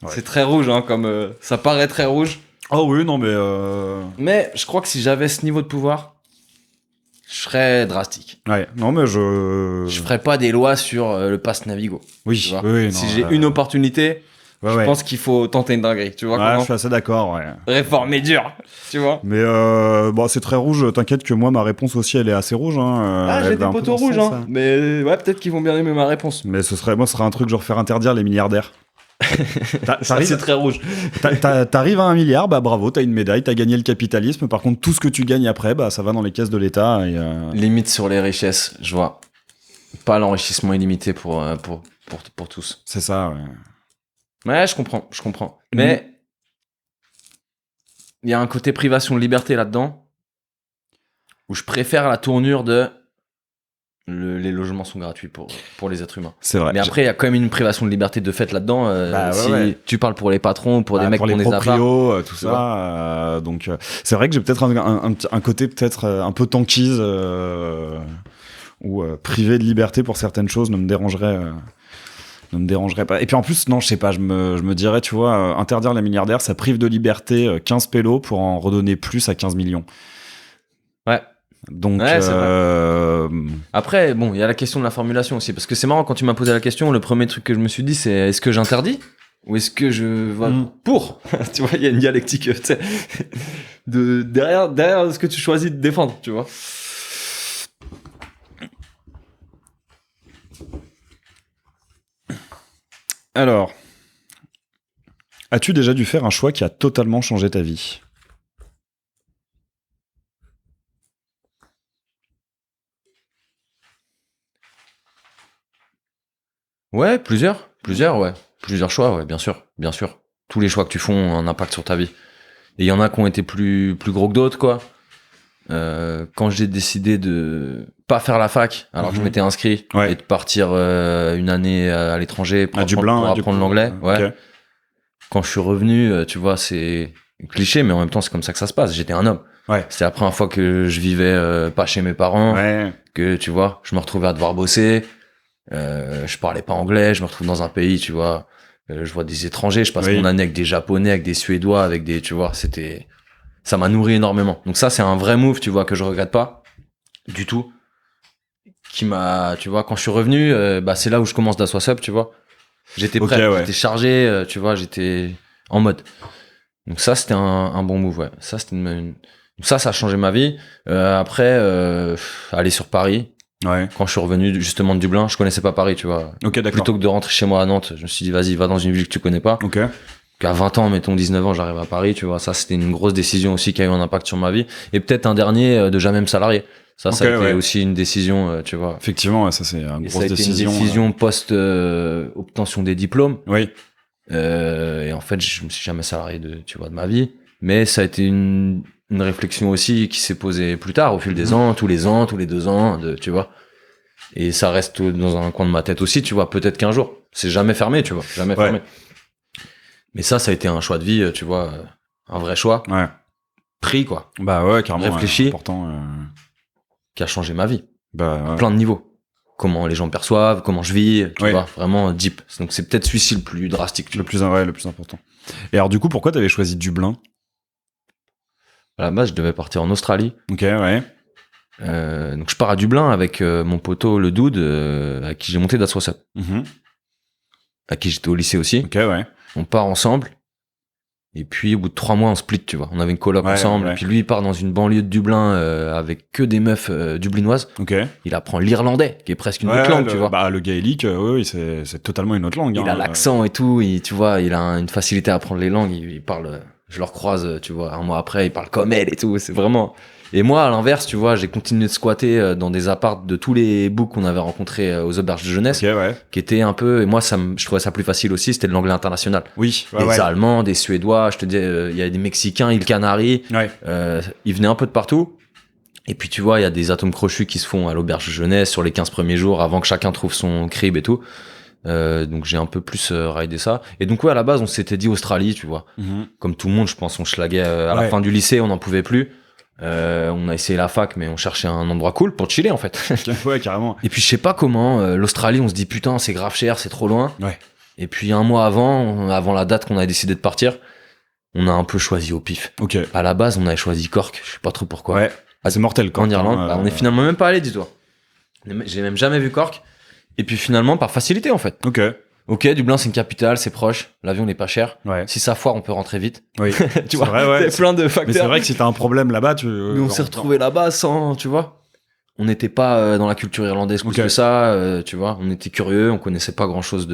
Ouais. c'est très rouge, hein, comme ça paraît très rouge. Oh oui, non, mais. Mais je crois que si j'avais ce niveau de pouvoir, je serais drastique. Ouais, non, mais je. Je ferais pas des lois sur le pass Navigo. Oui, Tu vois. oui, non, Si j'ai une opportunité, ouais, je ouais. pense qu'il faut tenter une dinguerie. Tu vois Ouais, je comment suis assez d'accord, ouais. réformer dur. Tu vois. Mais bon, c'est très rouge. T'inquiète que moi, ma réponse aussi, elle est assez rouge. Hein. Ah, Elle j'ai va des un peu poteaux dans ce rouges, sens, hein. Mais ouais, peut-être qu'ils vont bien aimer ma réponse. Mais ce serait un truc genre faire interdire les milliardaires. Ça, c'est très rouge. T'arrives à 1 milliard, bah bravo, t'as une médaille, t'as gagné le capitalisme. Par contre, tout ce que tu gagnes après, bah ça va dans les caisses de l'État. Et, Limite sur les richesses, je vois. Pas l'enrichissement illimité pour tous. c'est ça, ouais. Ouais, je comprends. Mais il y a un côté privation de liberté là-dedans où je préfère la tournure de les logements sont gratuits pour les êtres humains. C'est vrai. Mais après, il y a quand même une privation de liberté de fait là-dedans. Bah, ouais, si ouais. tu parles pour les patrons ou pour des mecs pour qui les ont des apparts. proprios, tout tu ça. Donc, c'est vrai que j'ai peut-être un côté peut-être un peu tankise ou privé de liberté pour certaines choses ne me dérangerait pas. Et puis en plus, non, je sais pas, je me dirais, tu vois, interdire les milliardaires, ça prive de liberté 15 pélos pour en redonner plus à 15 millions. Ouais. Donc, Ouais, c'est vrai. Après, bon, il y a la question de la formulation aussi. Parce que c'est marrant, quand tu m'as posé la question, le premier truc que je me suis dit, c'est est-ce que j'interdis ou est-ce que je vote pour? Tu vois, il y a une dialectique, tu sais, derrière ce que tu choisis de défendre, tu vois. alors, as-tu déjà dû faire un choix qui a totalement changé ta vie? Ouais, plusieurs, ouais. Plusieurs choix, ouais, bien sûr. Tous les choix que tu fais ont un impact sur ta vie. Et il y en a qui ont été plus gros que d'autres, quoi. Quand j'ai décidé de pas faire la fac, alors que je m'étais inscrit, et de partir une année à l'étranger pour apprendre l'anglais, ouais. Quand je suis revenu, tu vois, c'est cliché, mais en même temps, c'est comme ça que ça se passe. J'étais un homme. Ouais. C'était la première fois que je vivais pas chez mes parents, que, tu vois, je me retrouvais à devoir bosser. Je parlais pas anglais, je me retrouve dans un pays, tu vois, je vois des étrangers, je passe mon année avec des Japonais, avec des Suédois, avec des, tu vois, ça m'a nourri énormément. Donc ça, c'est un vrai move, tu vois, que je regrette pas du tout. Qui m'a, tu vois, quand je suis revenu, c'est là où je commence d'Aswas Up, tu vois. J'étais prêt, j'étais chargé, tu vois, j'étais en mode. Donc ça, c'était un bon move, ouais. Ça, ça a changé ma vie. Après, aller sur Paris. Ouais. Quand je suis revenu justement de Dublin, je connaissais pas Paris, tu vois. Plutôt que de rentrer chez moi à Nantes, je me suis dit, vas-y, va dans une ville que tu connais pas. Qu'à 20 ans, mettons 19 ans, j'arrive à Paris, tu vois. Ça, c'était une grosse décision aussi qui a eu un impact sur ma vie. Et peut-être un dernier, de jamais me salarier. Ça a été aussi une décision, tu vois. Effectivement, ça, c'est une grosse décision. Ça a été une décision post-obtention des diplômes. Oui. Et en fait, je me suis jamais salarié de ma vie. Mais ça a été une réflexion aussi qui s'est posée plus tard, au fil des ans, tous les 2 ans, tu vois. Et ça reste dans un coin de ma tête aussi, tu vois. Peut-être qu'un jour, c'est jamais fermé, tu vois, jamais fermé. Mais ça a été un choix de vie, tu vois, un vrai choix. Ouais. Pris, quoi. Bah ouais, carrément. Réfléchi. Important. Qui a changé ma vie. Bah, plein de niveaux. Comment les gens me perçoivent, comment je vis, tu vois, vraiment deep. Donc c'est peut-être celui-ci le plus drastique. Le plus important. Et alors du coup, pourquoi t'avais choisi Dublin ? À la base, je devais partir en Australie. Ok, ouais. Donc je pars à Dublin avec mon poteau le Dude, à qui j'ai monté d'Aswas Up. À qui j'étais au lycée aussi. Ok, ouais. On part ensemble. Et puis au bout de 3 mois, on split, tu vois. On avait une coloc ensemble. Et puis lui, il part dans une banlieue de Dublin avec que des meufs dublinoises. Ok. Il apprend l'irlandais, qui est presque une autre langue, tu vois. Bah le gaélique, oui, c'est totalement une autre langue. Il a l'accent et tout. Tu vois, il a une facilité à apprendre les langues. Il parle. Je le recroise, tu vois, un mois après, il parle comme elle et tout. C'est vraiment. Et moi, à l'inverse, tu vois, j'ai continué de squatter dans des apparts de tous les boucs qu'on avait rencontrés aux auberges de jeunesse, qui étaient un peu. Et moi, je trouvais ça plus facile aussi. C'était de l'anglais international. Oui. Des Allemands, des Suédois. Je te dis, il y a des Mexicains, îles Canaries. Ils venaient un peu de partout. Et puis, tu vois, il y a des atomes crochus qui se font à l'auberge de jeunesse sur les 15 premiers jours avant que chacun trouve son crib et tout. Donc j'ai un peu plus raidé ça. Et donc à la base, on s'était dit Australie, tu vois. Comme tout le monde, je pense, on schlaguait à la fin du lycée, on n'en pouvait plus. On a essayé la fac, mais on cherchait un endroit cool pour chiller en fait. Ouais, carrément. Et puis je sais pas comment, l'Australie, on se dit putain, c'est grave cher, c'est trop loin. Et puis un mois avant la date qu'on avait décidé de partir, on a un peu choisi au pif. À la base, on avait choisi Cork, je sais pas trop pourquoi. Ouais. Ah, c'est mortel Cork. En Irlande, on est finalement même pas allé, dis-toi. J'ai même jamais vu Cork. Et puis finalement, par facilité en fait. Ok, Dublin c'est une capitale, c'est proche, l'avion n'est pas cher. Si ça foire, on peut rentrer vite. Oui. Tu vois, vrai, c'est plein de facteurs. Mais c'est vrai que si t'as un problème là-bas, Mais on s'est retrouvé là-bas sans, tu vois. On n'était pas dans la culture irlandaise plus que ça, tu vois. On était curieux, on connaissait pas grand-chose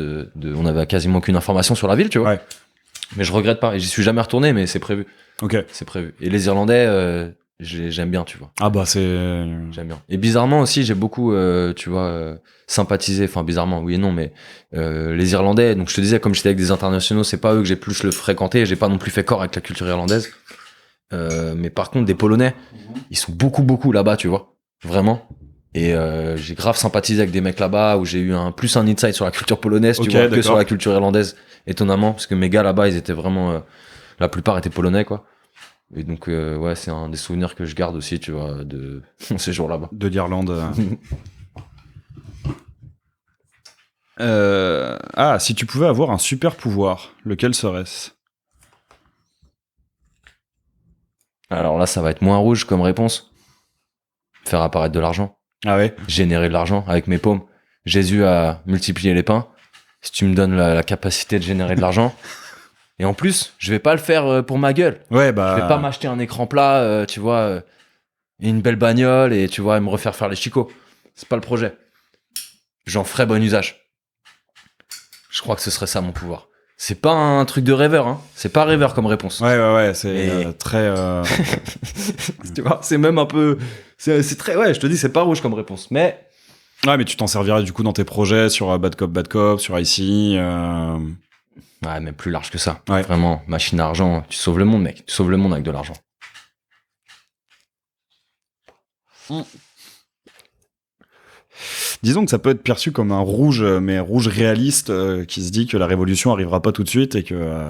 on avait quasiment aucune information sur la ville, tu vois. Mais je regrette pas, et j'y suis jamais retourné, mais c'est prévu. C'est prévu. Et les Irlandais, j'aime bien, tu vois. Ah bah j'aime bien. Et bizarrement aussi, j'ai beaucoup tu vois sympathisé, enfin bizarrement oui et non, mais les Irlandais, donc je te disais, comme j'étais avec des internationaux, c'est pas eux que j'ai plus le fréquenté, j'ai pas non plus fait corps avec la culture irlandaise, mais par contre des Polonais, ils sont beaucoup là-bas, tu vois, vraiment. Et j'ai grave sympathisé avec des mecs là-bas où j'ai eu plus un insight sur la culture polonaise, tu vois, que sur la culture irlandaise, étonnamment, parce que mes gars là-bas, ils étaient vraiment la plupart étaient polonais, quoi. Et donc, ouais, c'est un des souvenirs que je garde aussi, tu vois, de mon séjour là-bas. De l'Irlande. Si tu pouvais avoir un super pouvoir, lequel serait-ce ? Alors là, ça va être moins rouge comme réponse. Faire apparaître de l'argent. Ah ouais ? Générer de l'argent avec mes paumes. Jésus a multiplié les pains. Si tu me donnes la capacité de générer de l'argent... Et en plus, je vais pas le faire pour ma gueule. Je vais pas m'acheter un écran plat, tu vois, et une belle bagnole, et tu vois, et me refaire faire les chicots. C'est pas le projet. J'en ferai bon usage. Je crois que ce serait ça mon pouvoir. C'est pas un truc de rêveur, hein. C'est pas rêveur comme réponse. Ouais, c'est très... Tu vois, c'est même un peu... C'est très... Ouais, je te dis, c'est pas rouge comme réponse, mais... Ouais, mais tu t'en servirais du coup dans tes projets sur Bad Cop, sur IC... Ouais, mais plus large que ça. Ouais. Vraiment, machine à argent, tu sauves le monde, mec. Tu sauves le monde avec de l'argent. Disons que ça peut être perçu comme un rouge, mais rouge réaliste, qui se dit que la révolution arrivera pas tout de suite et que...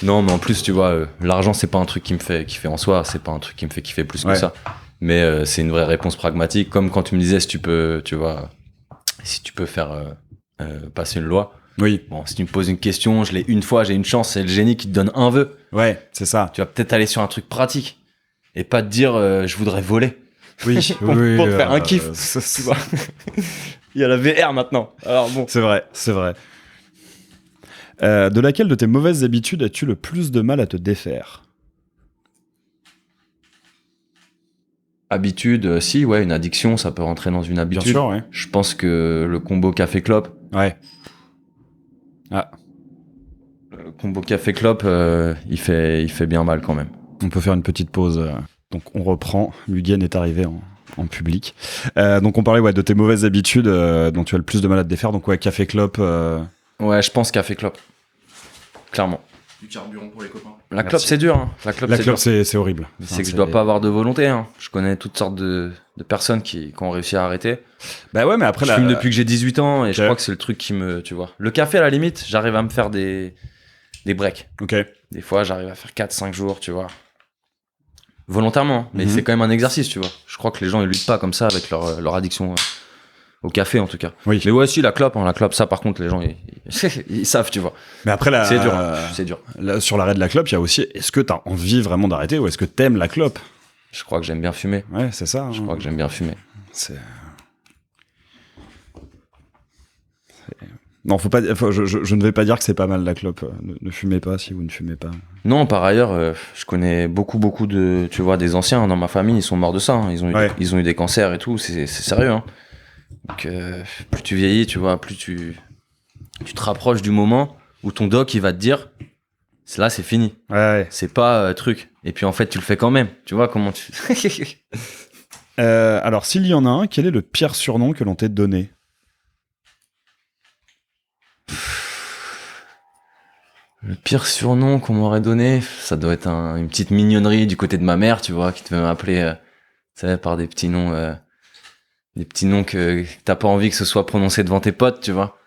Non, mais en plus, tu vois, l'argent, c'est pas un truc qui me fait kiffer en soi. C'est pas un truc qui me fait kiffer plus que Ouais. ça. Mais c'est une vraie réponse pragmatique. Comme quand tu me disais si tu peux, tu vois, si tu peux faire passer une loi. Oui, Bon, si tu me poses une question, je l'ai une fois, j'ai une chance, c'est le génie qui te donne un vœu. ouais, c'est ça. Tu vas peut-être aller sur un truc pratique et pas te dire je voudrais voler. Oui, Pour te faire un kiff. Tu vois. Il y a la VR maintenant. Alors bon. C'est vrai, c'est vrai. De laquelle de tes mauvaises habitudes as-tu le plus de mal à te défaire? Habitude, si, ouais, une addiction, ça peut rentrer dans une Bien habitude. sûr, ouais. Je pense que le combo café-clope, Ouais. Ah, il fait bien mal quand même. on peut faire une petite pause. Donc on reprend. Mugen est arrivé en public. Donc on parlait de tes mauvaises habitudes dont tu as le plus de mal à te défaire. Donc ouais, café clope. Ouais, je pense café-clope. Clairement. Du carburant pour les copains. La Merci. clope, c'est dur. Hein. La clope, La c'est clope, dur. c'est horrible. C'est que je dois pas avoir de volonté. Hein. Je connais toutes sortes de personnes qui ont réussi à arrêter. Bah ouais, mais après Je fume depuis que j'ai 18 ans et je Ok. crois que c'est le truc qui me... Tu vois. Le café, à la limite, j'arrive à me faire des breaks. Ok. Des fois, j'arrive à faire 4-5 jours, tu vois. Volontairement. Mais Mhm. c'est quand même un exercice, tu vois. Je crois que les gens, ils luttent pas comme ça avec leur addiction au café, en tout cas. Oui. Mais ouais, si, la clope, ça, par contre, les gens, ils savent, tu vois. Mais après, C'est dur, hein. C'est dur. sur l'arrêt de la clope, il y a aussi est-ce que t'as envie vraiment d'arrêter ou est-ce que t'aimes la clope? Je crois que j'aime bien fumer. Ouais, c'est ça. Je crois que j'aime bien fumer. C'est... Non, je ne vais pas dire que c'est pas mal la clope. Ne fumez pas si vous ne fumez pas. Non, par ailleurs, je connais beaucoup de, tu vois, des anciens dans ma famille, ils sont morts de ça. Hein. Ouais. Ils ont eu des cancers et tout, c'est sérieux. Hein. Donc, plus tu vieillis, tu vois, plus tu te rapproches du moment où ton doc, il va te dire, là, c'est fini. Ouais. C'est pas truc. Et puis, en fait, tu le fais quand même. Tu vois comment tu... Alors, s'il y en a un, quel est le pire surnom que l'on t'ait donné? Le pire surnom qu'on m'aurait donné, ça doit être une petite mignonnerie du côté de ma mère, tu vois, qui devait m'appeler, tu sais, par des petits noms que t'as pas envie que ce soit prononcé devant tes potes, tu vois.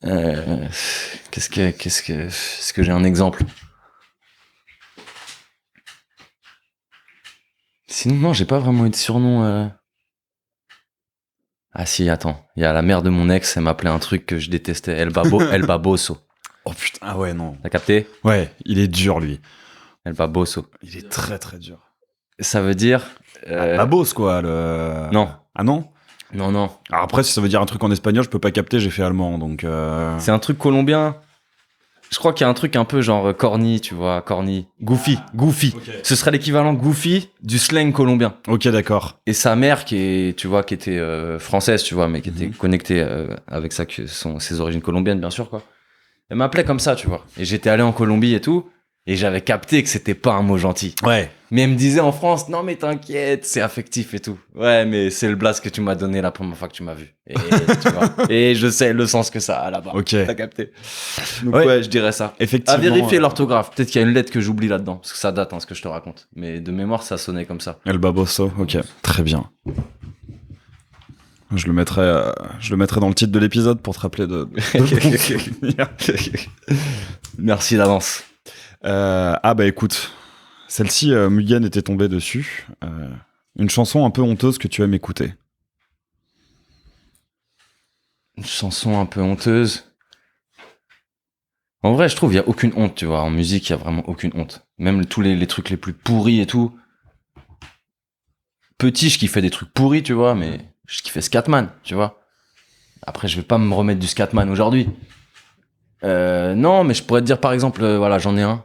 Est-ce que j'ai un exemple? Sinon, non, j'ai pas vraiment eu de surnom. Ah si, attends, il y a la mère de mon ex, elle m'appelait un truc que je détestais, El Baboso. Oh putain, ah ouais, non. T'as capté? Ouais, il est dur, lui. El Baboso. Il est très très dur. Ça veut dire... Babos, quoi. Non. Ah non? Non. Alors après, si ça veut dire un truc en espagnol, je peux pas capter, j'ai fait allemand, donc... C'est un truc colombien. Je crois qu'il y a un truc un peu genre corny, tu vois, corny. Goofy. Okay. Ce serait l'équivalent goofy du slang colombien. Ok, d'accord. Et sa mère, qui était française, tu vois, mais qui était connectée avec ses origines colombiennes, bien sûr, quoi. Elle m'appelait comme ça, tu vois. Et j'étais allé en Colombie et tout, et j'avais capté que c'était pas un mot gentil. Ouais. Mais elle me disait en France, non mais t'inquiète, c'est affectif et tout. Ouais, mais c'est le blast que tu m'as donné la première fois que tu m'as vu. Et, tu vois, et je sais le sens que ça a là-bas. Ok. T'as capté. Donc Ouais. ouais, je dirais ça. Effectivement. À vérifier l'orthographe. Peut-être qu'il y a une lettre que j'oublie là-dedans, parce que ça date, hein, ce que je te raconte. Mais de mémoire, ça sonnait comme ça. El Baboso, ok. Très bien. Je le mettrai dans le titre de l'épisode pour te rappeler de bons souvenirs. Merci d'avance. Ah bah écoute, celle-ci, Mugen était tombé dessus. Une chanson un peu honteuse que tu aimes écouter. Une chanson un peu honteuse. En vrai, je trouve il y a aucune honte, tu vois. En musique, il y a vraiment aucune honte. Même tous les trucs les plus pourris et tout. Petit, je kiffais des trucs pourris, tu vois, mais je kiffais Scatman, tu vois. Après, je vais pas me remettre du Scatman aujourd'hui. Non, mais je pourrais te dire par exemple, voilà, j'en ai un.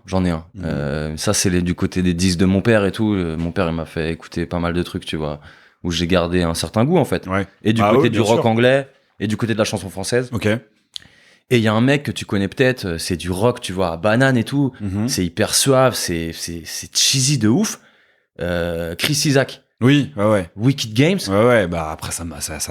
Ça, c'est du côté des disques de mon père et tout. Mon père, il m'a fait écouter pas mal de trucs, tu vois, où j'ai gardé un certain goût en fait. Ouais. Et du Ah côté oui, du bien rock sûr. anglais et du côté de la chanson française. Ok. Et il y a un mec que tu connais peut-être, c'est du rock, tu vois, à banane et tout. Mhm. C'est hyper suave, c'est cheesy de ouf. Chris Isaak. Oui, ouais. Wicked Games. Ouais, bah après ça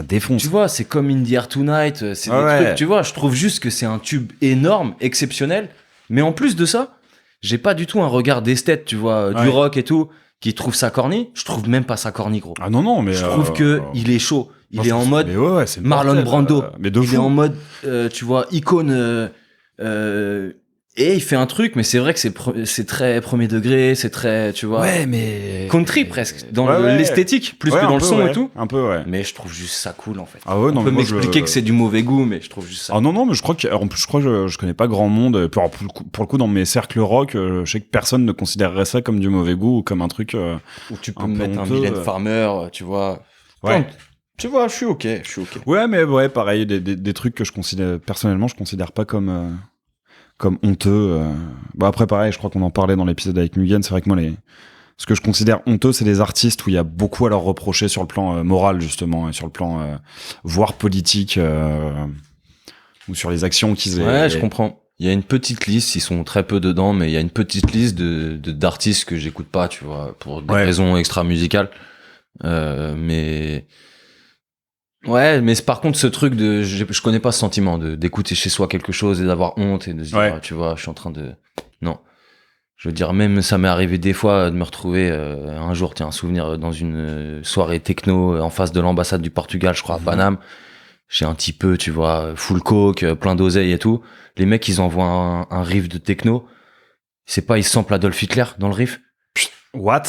défonce. Tu vois, c'est comme In the Air Tonight, c'est des trucs, tu vois, je trouve juste que c'est un tube énorme, exceptionnel, mais en plus de ça, j'ai pas du tout un regard d'esthète, tu vois, du rock et tout, qui trouve ça corny, je trouve même pas ça corny, gros. Ah non, mais... Je trouve que il est chaud, il est en mode c'est Marlon mortel, Brando, mais de il fou. est en mode, tu vois, icône, et il fait un truc, mais c'est vrai que c'est très premier degré, c'est très, tu vois, Ouais, mais... country presque, dans Ouais. l'esthétique, plus Ouais, que dans le son ouais. et tout. Un peu, ouais. Mais je trouve juste ça cool, en fait. Ah ouais, non, on peut mais moi, m'expliquer que c'est du mauvais goût, mais je trouve juste ça. Ah non, mais je crois que je connais pas grand monde. Pour le coup, dans mes cercles rock, je sais que personne ne considérerait ça comme du mauvais goût ou comme un truc... Ou tu peux un me peu mettre un honteux, Mylène Farmer, tu vois. Ouais. Tu vois, je suis ok. Ouais, mais ouais, pareil, des trucs que personnellement, je considère pas comme honteux. Bon, après, pareil, je crois qu'on en parlait dans l'épisode avec Mugen. C'est vrai que moi, ce que je considère honteux, c'est les artistes où il y a beaucoup à leur reprocher sur le plan moral, justement, et sur le plan voire politique, ou sur les actions qu'ils aient. Ouais, je comprends. Il y a une petite liste, ils sont très peu dedans, mais il y a une petite liste d'artistes que j'écoute pas, tu vois, pour des raisons extra-musicales. Mais par contre, ce truc je connais pas ce sentiment d'écouter chez soi quelque chose et d'avoir honte et de se dire, tu vois, je suis en train de, non. Je veux dire, même ça m'est arrivé des fois de me retrouver un jour, tiens, un souvenir dans une soirée techno en face de l'ambassade du Portugal, je crois, à Paname. J'ai un petit peu, tu vois, full coke, plein d'oseille et tout. Les mecs, ils envoient un riff de techno. C'est pas, ils samplent Adolf Hitler dans le riff. What?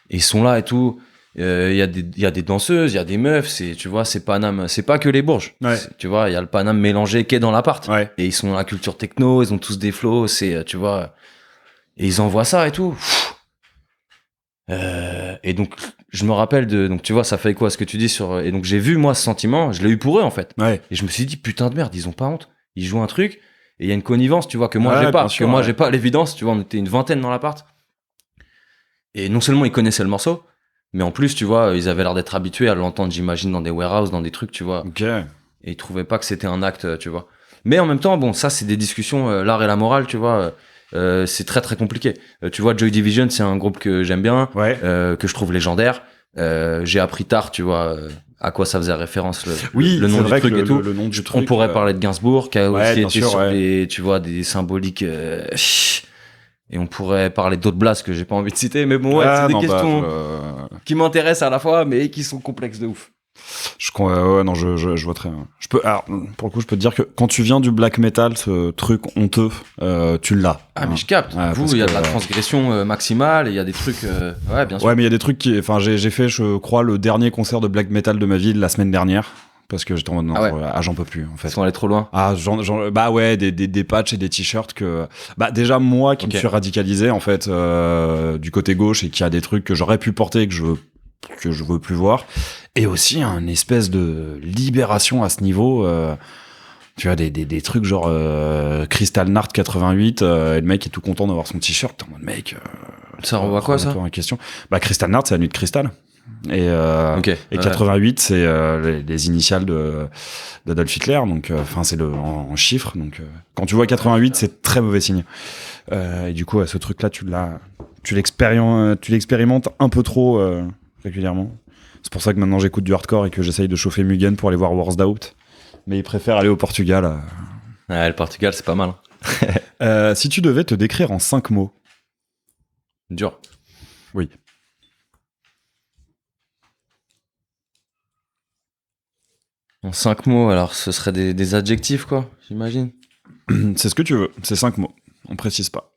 Et ils sont là et tout. Il y a des danseuses, il y a des meufs, tu vois, c'est Paname, c'est pas que les Bourges. Ouais. Tu vois, il y a le Paname mélangé qui est dans l'appart. Ouais. Et ils sont dans la culture techno, ils ont tous des flows, tu vois. Et ils envoient ça et tout. Et donc, je me rappelle donc tu vois, ça fait quoi ce que tu dis et donc j'ai vu moi ce sentiment, je l'ai eu pour eux en fait. Ouais. Et je me suis dit, putain de merde, ils ont pas honte. Ils jouent un truc, et il y a une connivence, tu vois, que moi Ouais, j'ai pas. bien sûr, ouais. J'ai pas l'évidence, tu vois, on était une vingtaine dans l'appart. Et non seulement ils connaissaient le morceau, mais en plus, tu vois, ils avaient l'air d'être habitués à l'entendre, j'imagine, dans des warehouses, dans des trucs, tu vois. Ok. Et ils trouvaient pas que c'était un acte, tu vois. Mais en même temps, bon, ça, c'est des discussions, l'art et la morale, tu vois. C'est très très compliqué. Tu vois, Joy Division, c'est un groupe que j'aime bien, Ouais. que je trouve légendaire. J'ai appris tard, tu vois, à quoi ça faisait référence le nom c'est du vrai truc que et tout. le nom du On truc, pourrait parler de Gainsbourg, qui a aussi bien été sûr, sur ouais. des, tu vois, des symboliques. Et on pourrait parler d'autres blasts que j'ai pas envie de citer, mais bon, ouais, c'est des questions qui m'intéressent à la fois, mais qui sont complexes de ouf. Non, je vois très bien. Alors, pour le coup, je peux te dire que quand tu viens du black metal, ce truc honteux, tu l'as. Ah, mais je capte. Ouais, Vous, il y a de la transgression maximale, et il y a des trucs, ouais, bien sûr. Ouais, mais il y a des trucs j'ai fait, je crois, le dernier concert de black metal de ma vie la semaine dernière. Parce que j'étais en mode, j'en peux plus, en fait. Ils sont allés trop loin. Ah, bah ouais, des patchs et des t-shirts que, bah, déjà, moi, qui me suis radicalisé, en fait, du côté gauche et qui a des trucs que j'aurais pu porter et que je veux plus voir. Et aussi, une espèce de libération à ce niveau, tu vois, des trucs genre, Crystal Nart 88, et le mec est tout content d'avoir son t-shirt. T'es en mode, mec, ça renvoie quoi, ça? En question. Bah, Crystal Nart, c'est la nuit de cristal. Et 88, c'est les initiales d'Adolf Hitler, donc c'est en chiffres. Donc quand tu vois 88, c'est très mauvais signe. Et du coup, ce truc-là, tu l'expérimentes un peu trop régulièrement. C'est pour ça que maintenant j'écoute du hardcore et que j'essaye de chauffer Mugen pour aller voir Worst Out. Mais il préfère aller au Portugal. Ouais, le Portugal, c'est pas mal. Si tu devais te décrire en 5 mots. Dur. Oui. En 5 mots, alors ce serait des adjectifs, quoi, j'imagine. C'est ce que tu veux, c'est 5 mots, on précise pas.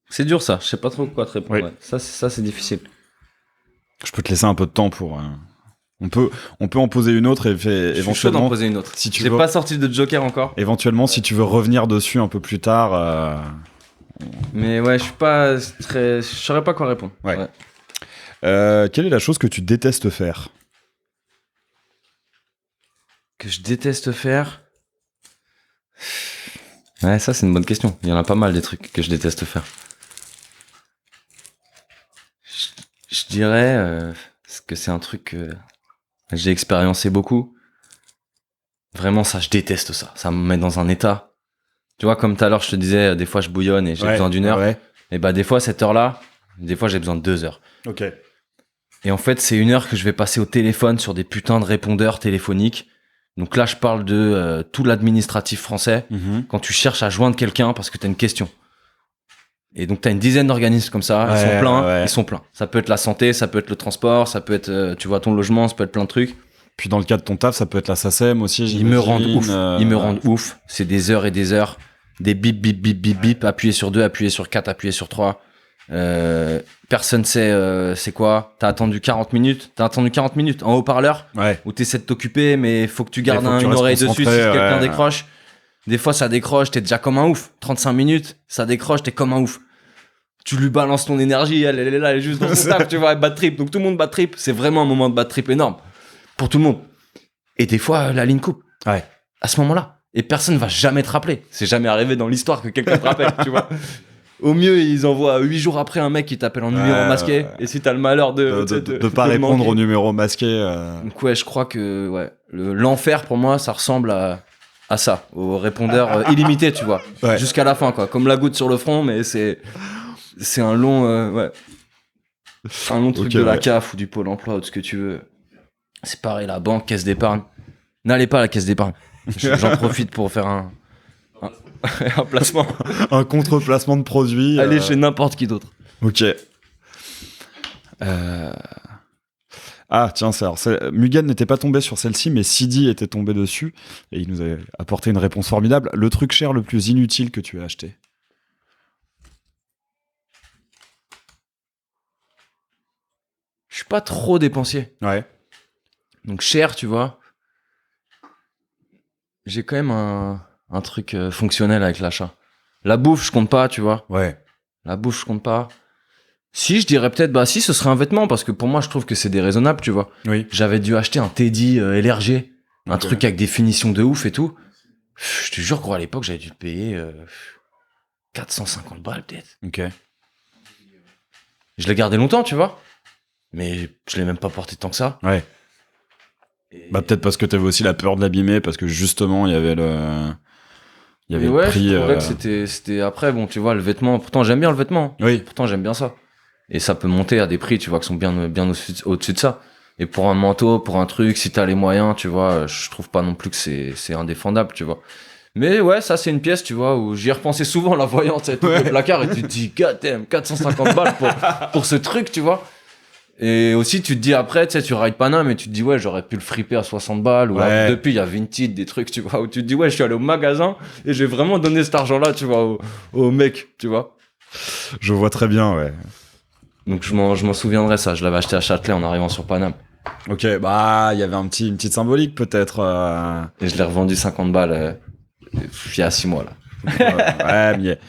C'est dur ça, je sais pas trop quoi te répondre. Oui. Ouais. Ça c'est difficile. Je peux te laisser un peu de temps pour... On peut en poser une autre et éventuellement... Je suis chaud d'en poser une autre. Si tu J'ai veux... pas sorti de Joker encore. Éventuellement, si tu veux revenir dessus un peu plus tard... Mais ouais, je suis pas très... Je saurais pas quoi répondre. Ouais. Quelle est la chose que tu détestes faire? Que je déteste faire? Ouais, ça c'est une bonne question. Il y en a pas mal des trucs que je déteste faire. Je dirais que c'est un truc que j'ai expériencé beaucoup. Vraiment, ça, je déteste ça. Ça me met dans un état. Tu vois, comme tout à l'heure, je te disais, des fois, je bouillonne et j'ai besoin d'une heure. Ouais. Et bah, des fois, cette heure-là, des fois, j'ai besoin de 2 heures. Ok. Et en fait, c'est 1 heure que je vais passer au téléphone sur des putains de répondeurs téléphoniques. Donc là, je parle de tout l'administratif français. Quand tu cherches à joindre quelqu'un parce que t'as une question. Et donc, t'as une dizaine d'organismes comme ça. Ils sont pleins. Ouais. Ils sont pleins. Ça peut être la santé, ça peut être le transport, ça peut être, tu vois, ton logement, ça peut être plein de trucs. Puis dans le cas de ton taf, ça peut être la SACEM aussi. Ils me rendent ouf. j'imagine. Ils me rendent ouf. C'est des heures et des heures. Des bip, bip, bip, bip, bip. Appuyer sur 2, appuyer sur 4, appuyer sur 3. Personne sait c'est quoi. T'as attendu 40 minutes. En haut-parleur. Ouais. Où t'essaies de t'occuper, mais faut que tu gardes faut que tu une restes oreille dessus si concentré, quelqu'un ouais. décroche. Des fois, ça décroche, t'es déjà comme un ouf. 35 minutes, ça décroche, t'es comme un ouf. Tu lui balances ton énergie, elle est là, elle est juste dans son taf, tu vois, elle bat trip. Donc tout le monde bat trip. C'est vraiment un moment de bat trip énorme. Pour tout le monde. Et des fois, la ligne coupe. Ouais. À ce moment-là. Et personne va jamais te rappeler. C'est jamais arrivé dans l'histoire que quelqu'un te rappelle, tu vois. Au mieux, ils envoient 8 jours après un mec qui t'appelle en numéro masqué. Et si t'as le malheur de pas répondre manquer. au numéro masqué. Donc ouais, je crois que ouais, l'enfer pour moi, ça ressemble à ça, au répondeur illimité, tu vois. Ouais. Jusqu'à la fin, quoi. Comme la goutte sur le front, mais c'est un long, ouais. Un long truc Ok, de la ouais. CAF ou du Pôle emploi ou de ce que tu veux. C'est pareil, la banque, caisse d'épargne. N'allez pas à la caisse d'épargne. J'en profite pour faire un placement. Un contre-placement de produit. Allez chez n'importe qui d'autre. Ok. Ah tiens, Mugen n'était pas tombé sur celle-ci, mais Sidi était tombé dessus et il nous avait apporté une réponse formidable. Le truc cher le plus inutile que tu as acheté? Je suis pas trop dépensier. Ouais. Donc cher, tu vois. J'ai quand même un truc fonctionnel avec l'achat. La bouffe, je compte pas, tu vois. Ouais. La bouffe, je compte pas. Si, je dirais peut-être, bah si, ce serait un vêtement, parce que pour moi, je trouve que c'est déraisonnable, tu vois. Oui. J'avais dû acheter un Teddy LRG, un Ok. truc avec des finitions de ouf et tout. Je te jure, gros, à l'époque, j'avais dû le payer 450 balles, peut-être. Ok. Je l'ai gardé longtemps, tu vois. Mais je l'ai même pas porté tant que ça. Ouais. Et- Bah peut-être parce que t'avais aussi la peur de l'abîmer, parce que justement il y avait le Mais le ouais, prix. je trouvais que c'était après, bon, tu vois, le vêtement. Pourtant, j'aime bien le vêtement. Oui. Pourtant, j'aime bien ça. Et ça peut monter à des prix, tu vois, qui sont bien au-dessus de ça. Et pour un manteau, pour un truc, si t'as les moyens, tu vois, je trouve pas non plus que c'est indéfendable, tu vois. Mais ouais, ça, c'est une pièce, tu vois, où j'y ai repensé souvent en la voyant, tu sais, tout le placard, et tu te dis, god damn, 450 balles pour ce truc, tu vois. Et aussi, tu te dis après, tu sais, tu rides Paname et tu te dis, ouais, j'aurais pu le friper à 60 balles. Ou Ouais. depuis, il y a Vinted, des trucs, tu vois, où tu te dis, ouais, je suis allé au magasin et j'ai vraiment donné cet argent-là, tu vois, au mec, tu vois. Je vois très bien, ouais. Donc, je m'en souviendrai, ça. Je l'avais acheté à Châtelet en arrivant sur Paname. Ok, bah il y avait une petite symbolique peut-être. Et je l'ai revendu 50 balles il y a 6 mois, là. Ouais, mais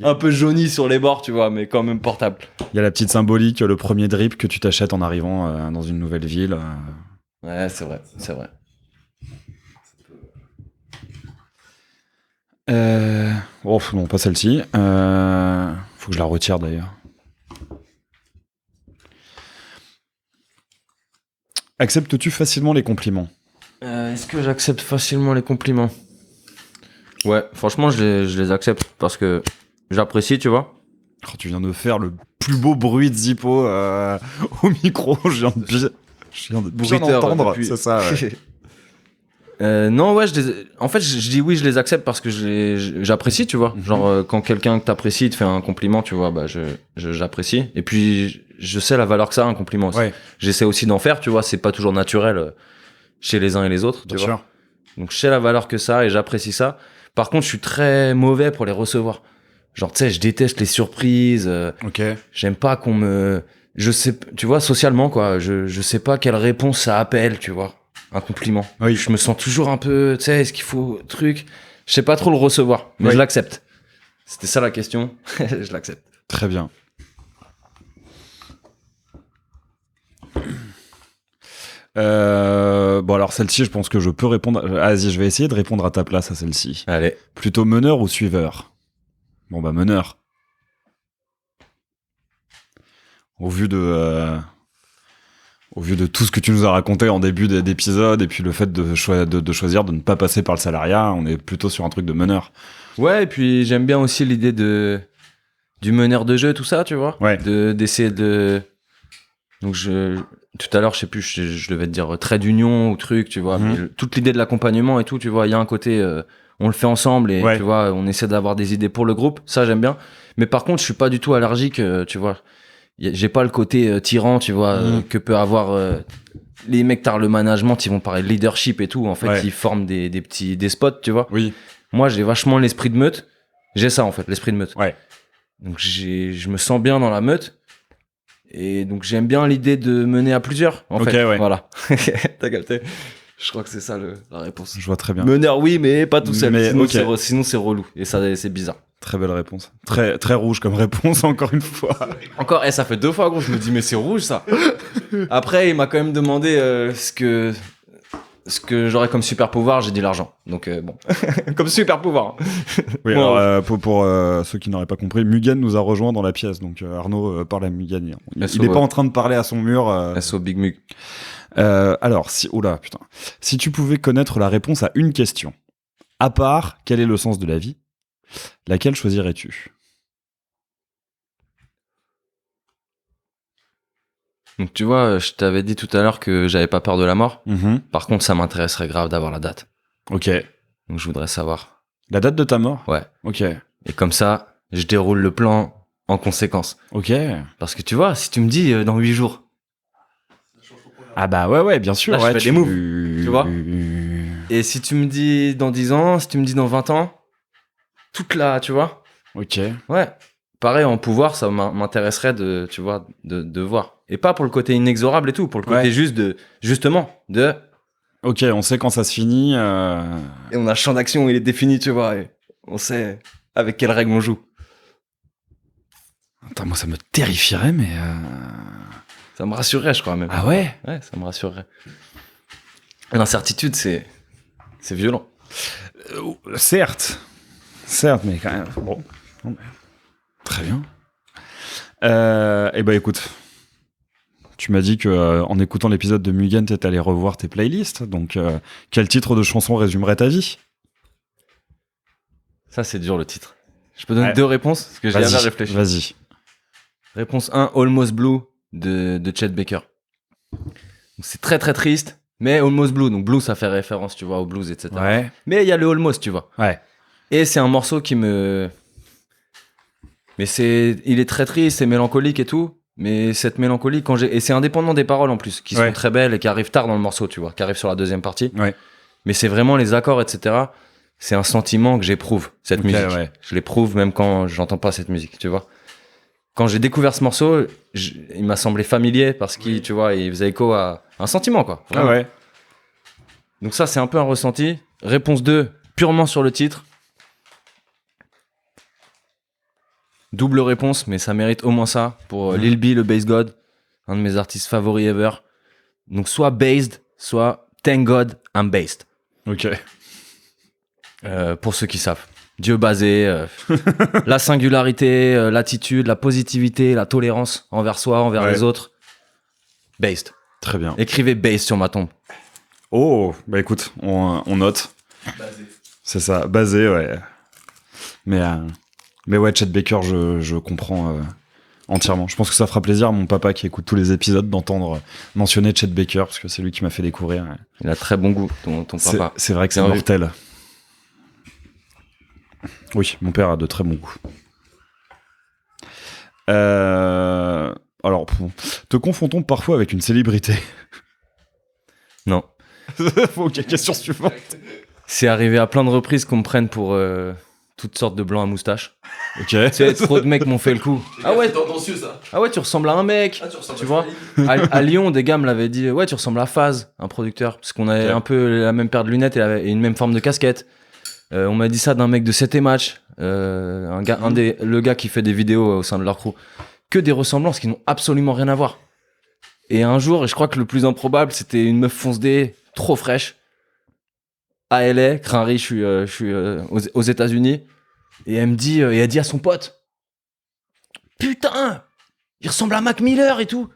Un peu jauni sur les bords, tu vois, mais quand même portable. il y a la petite symbolique, le premier drip que tu t'achètes en arrivant dans une nouvelle ville. Ouais, c'est vrai, c'est vrai. Oh non, pas celle-ci. Faut que je la retire d'ailleurs. Acceptes-tu facilement les compliments? Est-ce que j'accepte facilement les compliments? Ouais, franchement, je les accepte parce que j'apprécie, tu vois. Oh, tu viens de faire le plus beau bruit de Zippo au micro. Je viens de bien Bruiteur entendre. depuis. C'est ça. Ouais. Non, ouais, en fait, je dis oui, je les accepte parce que j'apprécie, tu vois. Genre, quand quelqu'un que t'apprécies te fait un compliment, tu vois, bah, j'apprécie. Et puis, je sais la valeur que ça a, un compliment aussi. Ouais, J'essaie aussi d'en faire, tu vois, c'est pas toujours naturel chez les uns et les autres, bien tu vois. sûr. Donc, je sais la valeur que ça a et j'apprécie ça. Par contre, je suis très mauvais pour les recevoir. Genre, tu sais, je déteste les surprises. Ok. J'aime pas qu'on me... Je sais, tu vois, socialement, quoi. Je sais pas quelle réponse ça appelle, tu vois. Un compliment. Oui. Je me sens toujours un peu, tu sais, est-ce qu'il faut truc. Je sais pas trop le recevoir, mais Oui. je l'accepte. C'était ça la question. Je l'accepte. Très bien. Bon alors celle-ci, je pense que je peux répondre. Vas-y, je vais essayer de répondre à ta place à celle-ci. Allez. Plutôt meneur ou suiveur? Bon bah meneur. Au vu Au vu de tout ce que tu nous as raconté en début d'épisode, et puis le fait de choisir de ne pas passer par le salariat, on est plutôt sur un truc de meneur. Ouais, et puis j'aime bien aussi l'idée du meneur de jeu, tout ça, tu vois. Ouais. D'essayer de... Donc tout à l'heure, je sais plus, je devais te dire trait d'union ou truc, tu vois. Mais toute l'idée de l'accompagnement et tout, tu vois, il y a un côté, on le fait ensemble et tu vois, on essaie d'avoir des idées pour le groupe. Ça, j'aime bien. Mais par contre, je suis pas du tout allergique, tu vois. J'ai pas le côté tyran, tu vois, que peut avoir les mecs tard le management, ils vont parler de leadership et tout. En fait, ils forment des petits spots, tu vois. Oui. Moi, j'ai vachement l'esprit de meute. J'ai ça, en fait, l'esprit de meute. Ouais. Donc, je me sens bien dans la meute. Et donc, j'aime bien l'idée de mener à plusieurs, en fait. Ouais. Voilà. T'as capté? Je crois que c'est ça la réponse. Je vois très bien. Meneur, oui, mais pas tout seul. Mais, sinon, c'est relou. Et ça, c'est bizarre. Très belle réponse. Très, très rouge comme réponse, encore une fois. Encore, ça fait 2 fois, gros. Je me dis, mais c'est rouge, ça. Après, il m'a quand même demandé ce que j'aurais comme super pouvoir. J'ai dit l'argent. Donc, bon. Comme super pouvoir. Oui, Bon, alors, pour ceux qui n'auraient pas compris, Mugen nous a rejoint dans la pièce. Donc, Arnaud parle à Mugen. Il n'est pas en train de parler à son mur. SO Big Mug. Alors, oula, putain. Si tu pouvais connaître la réponse à une question, à part quel est le sens de la vie, laquelle choisirais-tu? Donc tu vois, je t'avais dit tout à l'heure que j'avais pas peur de la mort. Par contre, ça m'intéresserait grave d'avoir la date. Ok. Donc je voudrais savoir. La date de ta mort? Ouais. Ok. Et comme ça, je déroule le plan en conséquence. Ok. Parce que tu vois, si tu me dis dans 8 jours. Ah bah ouais, bien sûr. Là, ouais, je fais des moves, tu vois. Et si tu me dis dans 10 ans, si tu me dis dans 20 ans, toute là, tu vois. Ok. Ouais. Pareil, en pouvoir, ça m'intéresserait de, tu vois, de voir. Et pas pour le côté inexorable et tout, pour le côté juste justement, de... Ok, on sait quand ça se finit. Et on a le champ d'action, il est défini, tu vois, et on sait avec quelles règles on joue. Attends, moi ça me terrifierait, mais... Ça me rassurerait, je crois, même. Ah ouais? Ouais, ça me rassurerait. L'incertitude, c'est violent. Certes, mais quand même... Bon. Très bien. Eh ben écoute, tu m'as dit que en écoutant l'épisode de Mugen, t'es allé revoir tes playlists. Donc, quel titre de chanson résumerait ta vie? Ça, c'est dur, le titre. Je peux donner 2 réponses, parce que j'ai jamais réfléchi. Vas-y. Réponse 1, Almost Blue de Chet Baker. C'est très très triste, mais Almost Blue. Donc Blue, ça fait référence, tu vois, au blues, etc. Ouais. Mais il y a le Almost, tu vois. Ouais. Et c'est un morceau qui me... Mais il est très triste, c'est mélancolique et tout. Mais cette mélancolie, et c'est indépendant des paroles en plus, qui sont très belles et qui arrivent tard dans le morceau, tu vois, qui arrivent sur la deuxième partie. Ouais. Mais c'est vraiment les accords, etc. C'est un sentiment que j'éprouve, cette musique. Ouais. Je l'éprouve même quand j'entends pas cette musique, tu vois. Quand j'ai découvert ce morceau, il m'a semblé familier parce qu'il, tu vois, il faisait écho à un sentiment, quoi. Ah ouais. Donc ça, c'est un peu un ressenti. Réponse 2, purement sur le titre. Double réponse, mais ça mérite au moins ça pour Lil B, le Bass God, un de mes artistes favoris ever. Donc soit based, soit Thank God I'm based. Ok. Pour ceux qui savent. Dieu basé, la singularité, l'attitude, la positivité, la tolérance envers soi, envers les autres. Based. Très bien. Écrivez based sur ma tombe. Oh, bah écoute, on note. Basé. C'est ça, basé, ouais. Mais ouais, Chet Baker, je comprends entièrement. Je pense que ça fera plaisir à mon papa qui écoute tous les épisodes d'entendre mentionner Chet Baker, parce que c'est lui qui m'a fait découvrir. Il a très bon goût, ton papa. C'est vrai que c'est mortel. Oui, mon père a de très bon goût. Alors, te confrontons parfois avec une célébrité? Non. Ok, question suivante. C'est arrivé à plein de reprises qu'on me prenne pour toutes sortes de blancs à moustache. Ok. Tu sais, trop de mecs m'ont fait le coup. Ah ouais, c'est tendancieux ça. Ah ouais, tu ressembles à un mec. Ah, tu ressembles tu vois. À Lyon, des gars me l'avaient dit. Ouais, tu ressembles à Faz, un producteur, parce qu'on avait un peu la même paire de lunettes et une même forme de casquette. On m'a dit ça d'un mec de 7 et match, le gars qui fait des vidéos au sein de leur crew. Que des ressemblances qui n'ont absolument rien à voir. Et un jour, et je crois que le plus improbable, c'était une meuf fonce-dé, trop fraîche, à LA, Crinry, je suis aux États-Unis, et elle me dit, et elle dit à son pote, putain, il ressemble à Mac Miller et tout.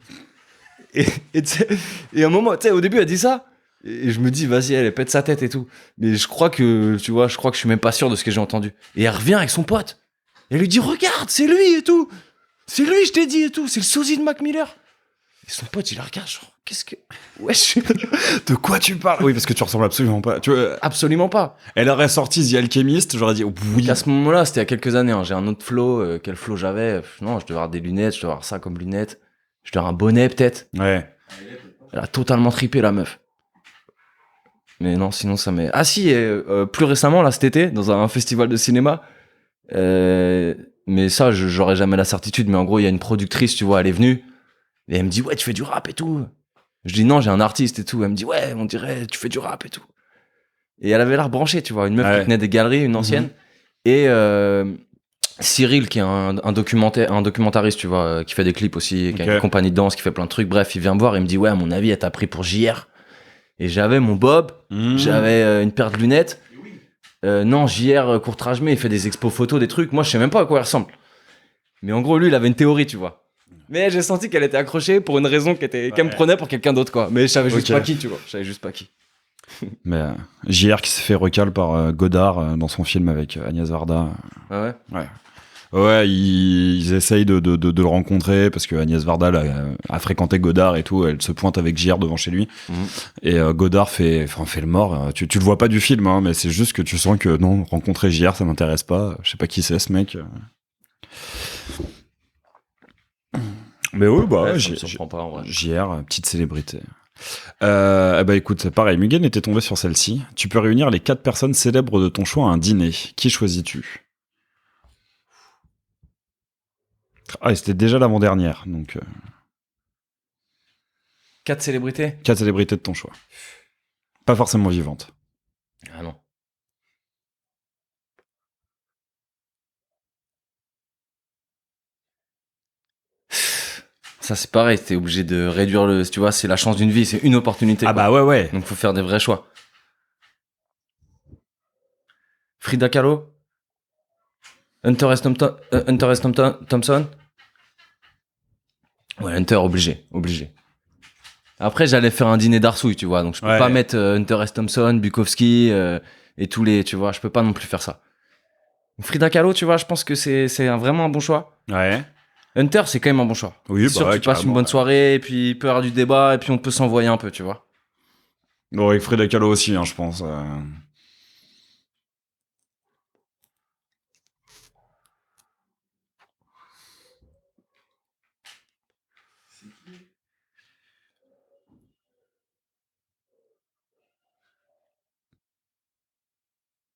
et, tu sais, et à un moment, tu sais, au début, elle dit ça. Et je me dis, vas-y, elle pète sa tête et tout. Mais je crois que, tu vois, je suis même pas sûr de ce que j'ai entendu. Et elle revient avec son pote. Et elle lui dit, regarde, c'est lui et tout. C'est lui, je t'ai dit et tout. C'est le sosie de Mac Miller. Et son pote, il la regarde, genre, qu'est-ce que. Wesh. De quoi tu parles? Oui, parce que tu ressembles absolument pas. Tu vois, Absolument pas. elle aurait sorti The Alchemist, j'aurais dit oui. À ce moment-là, c'était il y a quelques années. Hein. J'ai un autre flow. Quel flow j'avais? Non, je devais avoir des lunettes, je devais avoir ça comme lunettes. Je devais avoir un bonnet, peut-être. Ouais. Elle a totalement trippé, la meuf. Mais non, sinon ça m'est. Ah si, plus récemment, là, cet été, dans un festival de cinéma. Mais ça, j'aurais jamais la certitude. Mais en gros, il y a une productrice, tu vois, elle est venue. Et elle me dit, ouais, tu fais du rap et tout. Je dis, non, j'ai un artiste et tout. Elle me dit, ouais, on dirait, tu fais du rap et tout. Et elle avait l'air branchée, tu vois. Une meuf qui tenait des galeries, une ancienne. Et Cyril, qui est un documentariste, tu vois, qui fait des clips aussi, qui a une compagnie de danse, qui fait plein de trucs. Bref, il vient me voir et il me dit, ouais, à mon avis, elle t'a pris pour JR. Et j'avais mon bob, j'avais une paire de lunettes. Non, JR Courtrage, mais il fait des expos photos, des trucs. Moi, je sais même pas à quoi il ressemble. Mais en gros, lui, il avait une théorie, tu vois. Mais j'ai senti qu'elle était accrochée pour une raison qu'elle me prenait pour quelqu'un d'autre, quoi. Mais je savais juste pas qui, tu vois. Je savais juste pas qui. Mais JR qui s'est fait recal par Godard dans son film avec Agnès Varda. Ah ouais? Ouais. Ouais, ils essayent de le rencontrer parce que Agnès Varda a fréquenté Godard et tout. Elle se pointe avec JR devant chez lui. Et Godard fait le mort. Tu le vois pas du film, hein, mais c'est juste que tu sens que non, rencontrer JR, ça m'intéresse pas. Je sais pas qui c'est ce mec. Mais oui, bah ouais, ça me surprend pas, en vrai. JR, petite célébrité. Bah écoute, pareil, Mugen était tombé sur celle-ci. Tu peux réunir les 4 personnes célèbres de ton choix à un dîner. Qui choisis-tu? Ah, et c'était déjà l'avant-dernière, donc... 4 célébrités? 4 célébrités de ton choix. Pas forcément vivantes. Ah non. Ça, c'est pareil, t'es obligé de réduire le... Tu vois, c'est la chance d'une vie, c'est une opportunité. Ah quoi. bah ouais. Donc, faut faire des vrais choix. Frida Kahlo? Hunter S. Thompson? Ouais, Hunter, obligé. Après, j'allais faire un dîner d'arsouille, tu vois, donc je peux pas mettre Hunter S. Thompson, Bukowski et tous les... Tu vois, je peux pas non plus faire ça. Frida Kahlo, tu vois, je pense que c'est vraiment un bon choix. Ouais. Hunter, c'est quand même un bon choix. Oui, c'est sûr que tu passes une bonne soirée, et puis il peut y avoir du débat, et puis on peut s'envoyer un peu, tu vois. Bon, avec Frida Kahlo aussi, hein, je pense.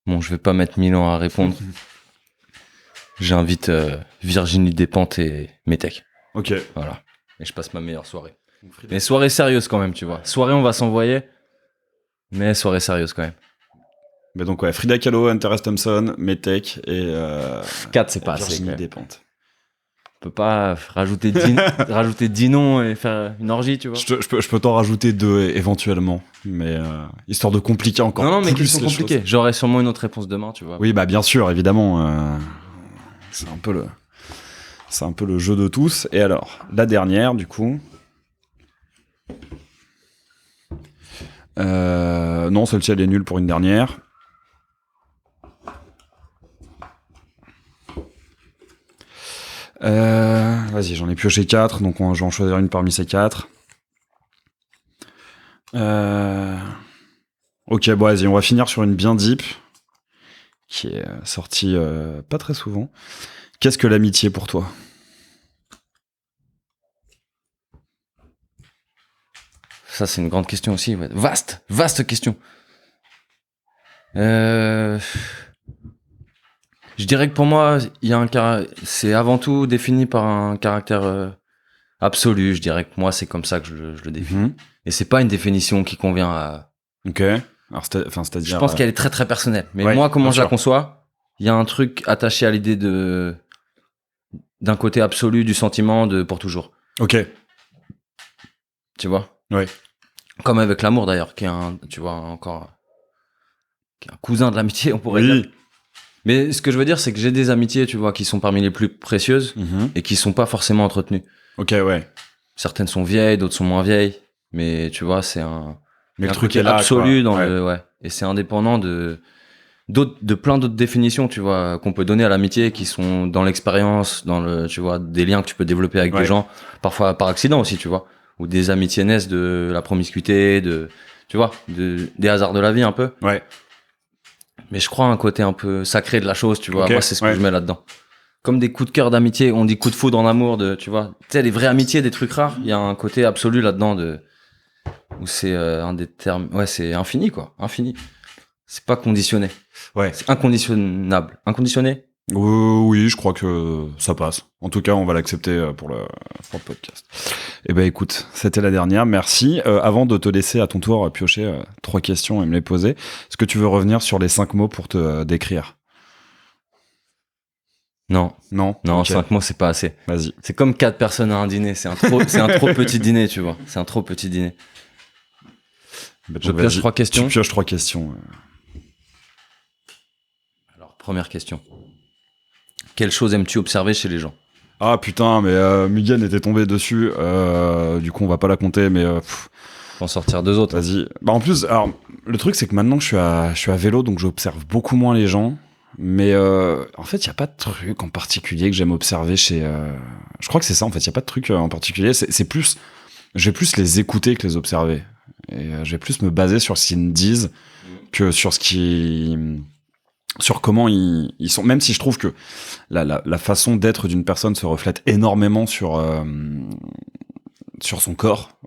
Bon, je vais pas mettre 1000 ans à répondre. J'invite Virginie Despentes et Metec. Ok. Voilà. Et je passe ma meilleure soirée. Mais soirée sérieuse quand même, tu vois. Soirée, on va s'envoyer. Mais soirée sérieuse quand même. Mais donc, ouais, Frida Kahlo, Hunter S. Thompson, Metec et... 4, c'est pas assez. Virginie Despentes. On peut pas rajouter 10 noms et faire une orgie, tu vois. Je peux t'en rajouter 2 éventuellement, mais histoire de compliquer encore plus. Non, mais qui sont compliqués. J'aurai sûrement une autre réponse demain, tu vois. Oui, bah bien sûr, évidemment. C'est un peu le jeu de tous. Et alors, la dernière, du coup. Non, celle-ci, elle est nulle pour une dernière. Vas-y, j'en ai pioché 4, donc je vais en choisir une parmi ces 4. Ok, bon, vas-y, on va finir sur une bien deep, qui est sortie pas très souvent. Qu'est-ce que l'amitié pour toi? Ça, c'est une grande question aussi. Ouais. Vaste question. Je dirais que pour moi, il y a c'est avant tout défini par un caractère absolu. Je dirais que moi, c'est comme ça que je le définis. Et c'est pas une définition qui convient à... Ok. Alors, c'est-à-dire... Je pense qu'elle est très très personnelle. Mais moi, comment je la conçois, il y a un truc attaché à l'idée d'un côté absolu du sentiment de pour toujours. Ok. Tu vois? Ouais. Comme avec l'amour d'ailleurs, qui est un cousin de l'amitié, on pourrait dire. Mais ce que je veux dire, c'est que j'ai des amitiés, tu vois, qui sont parmi les plus précieuses et qui sont pas forcément entretenues. Ok, ouais. certaines sont vieilles, d'autres sont moins vieilles, mais tu vois, c'est Mais le un truc côté est là, absolu quoi. dans le, ouais. Et c'est indépendant de plein d'autres définitions, tu vois, qu'on peut donner à l'amitié, qui sont dans l'expérience, dans le, tu vois, des liens que tu peux développer avec des gens, parfois par accident aussi, tu vois, ou des amitiés naissent de la promiscuité, tu vois, des hasards de la vie un peu. Ouais. Mais je crois à un côté un peu sacré de la chose, tu vois. Ok, Moi, c'est ce que je mets là-dedans. Comme des coups de cœur d'amitié, on dit coups de foudre en amour, tu vois. Tu sais, les vraies amitiés, des trucs rares, il y a un côté absolu là-dedans où c'est un des termes, ouais, c'est infini, quoi, infini. C'est pas conditionné. Ouais. C'est inconditionnable. Inconditionné? Oui, je crois que ça passe. En tout cas, on va l'accepter pour le podcast. Eh ben, écoute, c'était la dernière. Merci. Avant de te laisser à ton tour piocher 3 questions et me les poser, est-ce que tu veux revenir sur les 5 mots pour te décrire? Non. Non? Non, Okay. 5 mots, c'est pas assez. Vas-y. C'est comme 4 personnes à un dîner. C'est un trop petit dîner, tu vois. C'est un trop petit dîner. Ben, Je pioche 3 questions. Tu pioches 3 questions. Alors, première question. Quelle chose aimes-tu observer chez les gens? Ah putain, mais Mugen était tombé dessus. Du coup, on va pas la compter, mais Faut en sortir 2 autres. vas-y. Bah en plus, alors le truc c'est que maintenant que je suis à vélo, donc j'observe beaucoup moins les gens. Mais en fait, il y a pas de truc en particulier que j'aime observer chez. Je crois que c'est ça. En fait, il y a pas de truc en particulier. C'est plus, je vais plus les écouter que les observer. Et je vais plus me baser sur ce qu'ils me disent que sur sur comment ils sont. Même si je trouve que la façon d'être d'une personne se reflète énormément sur son corps.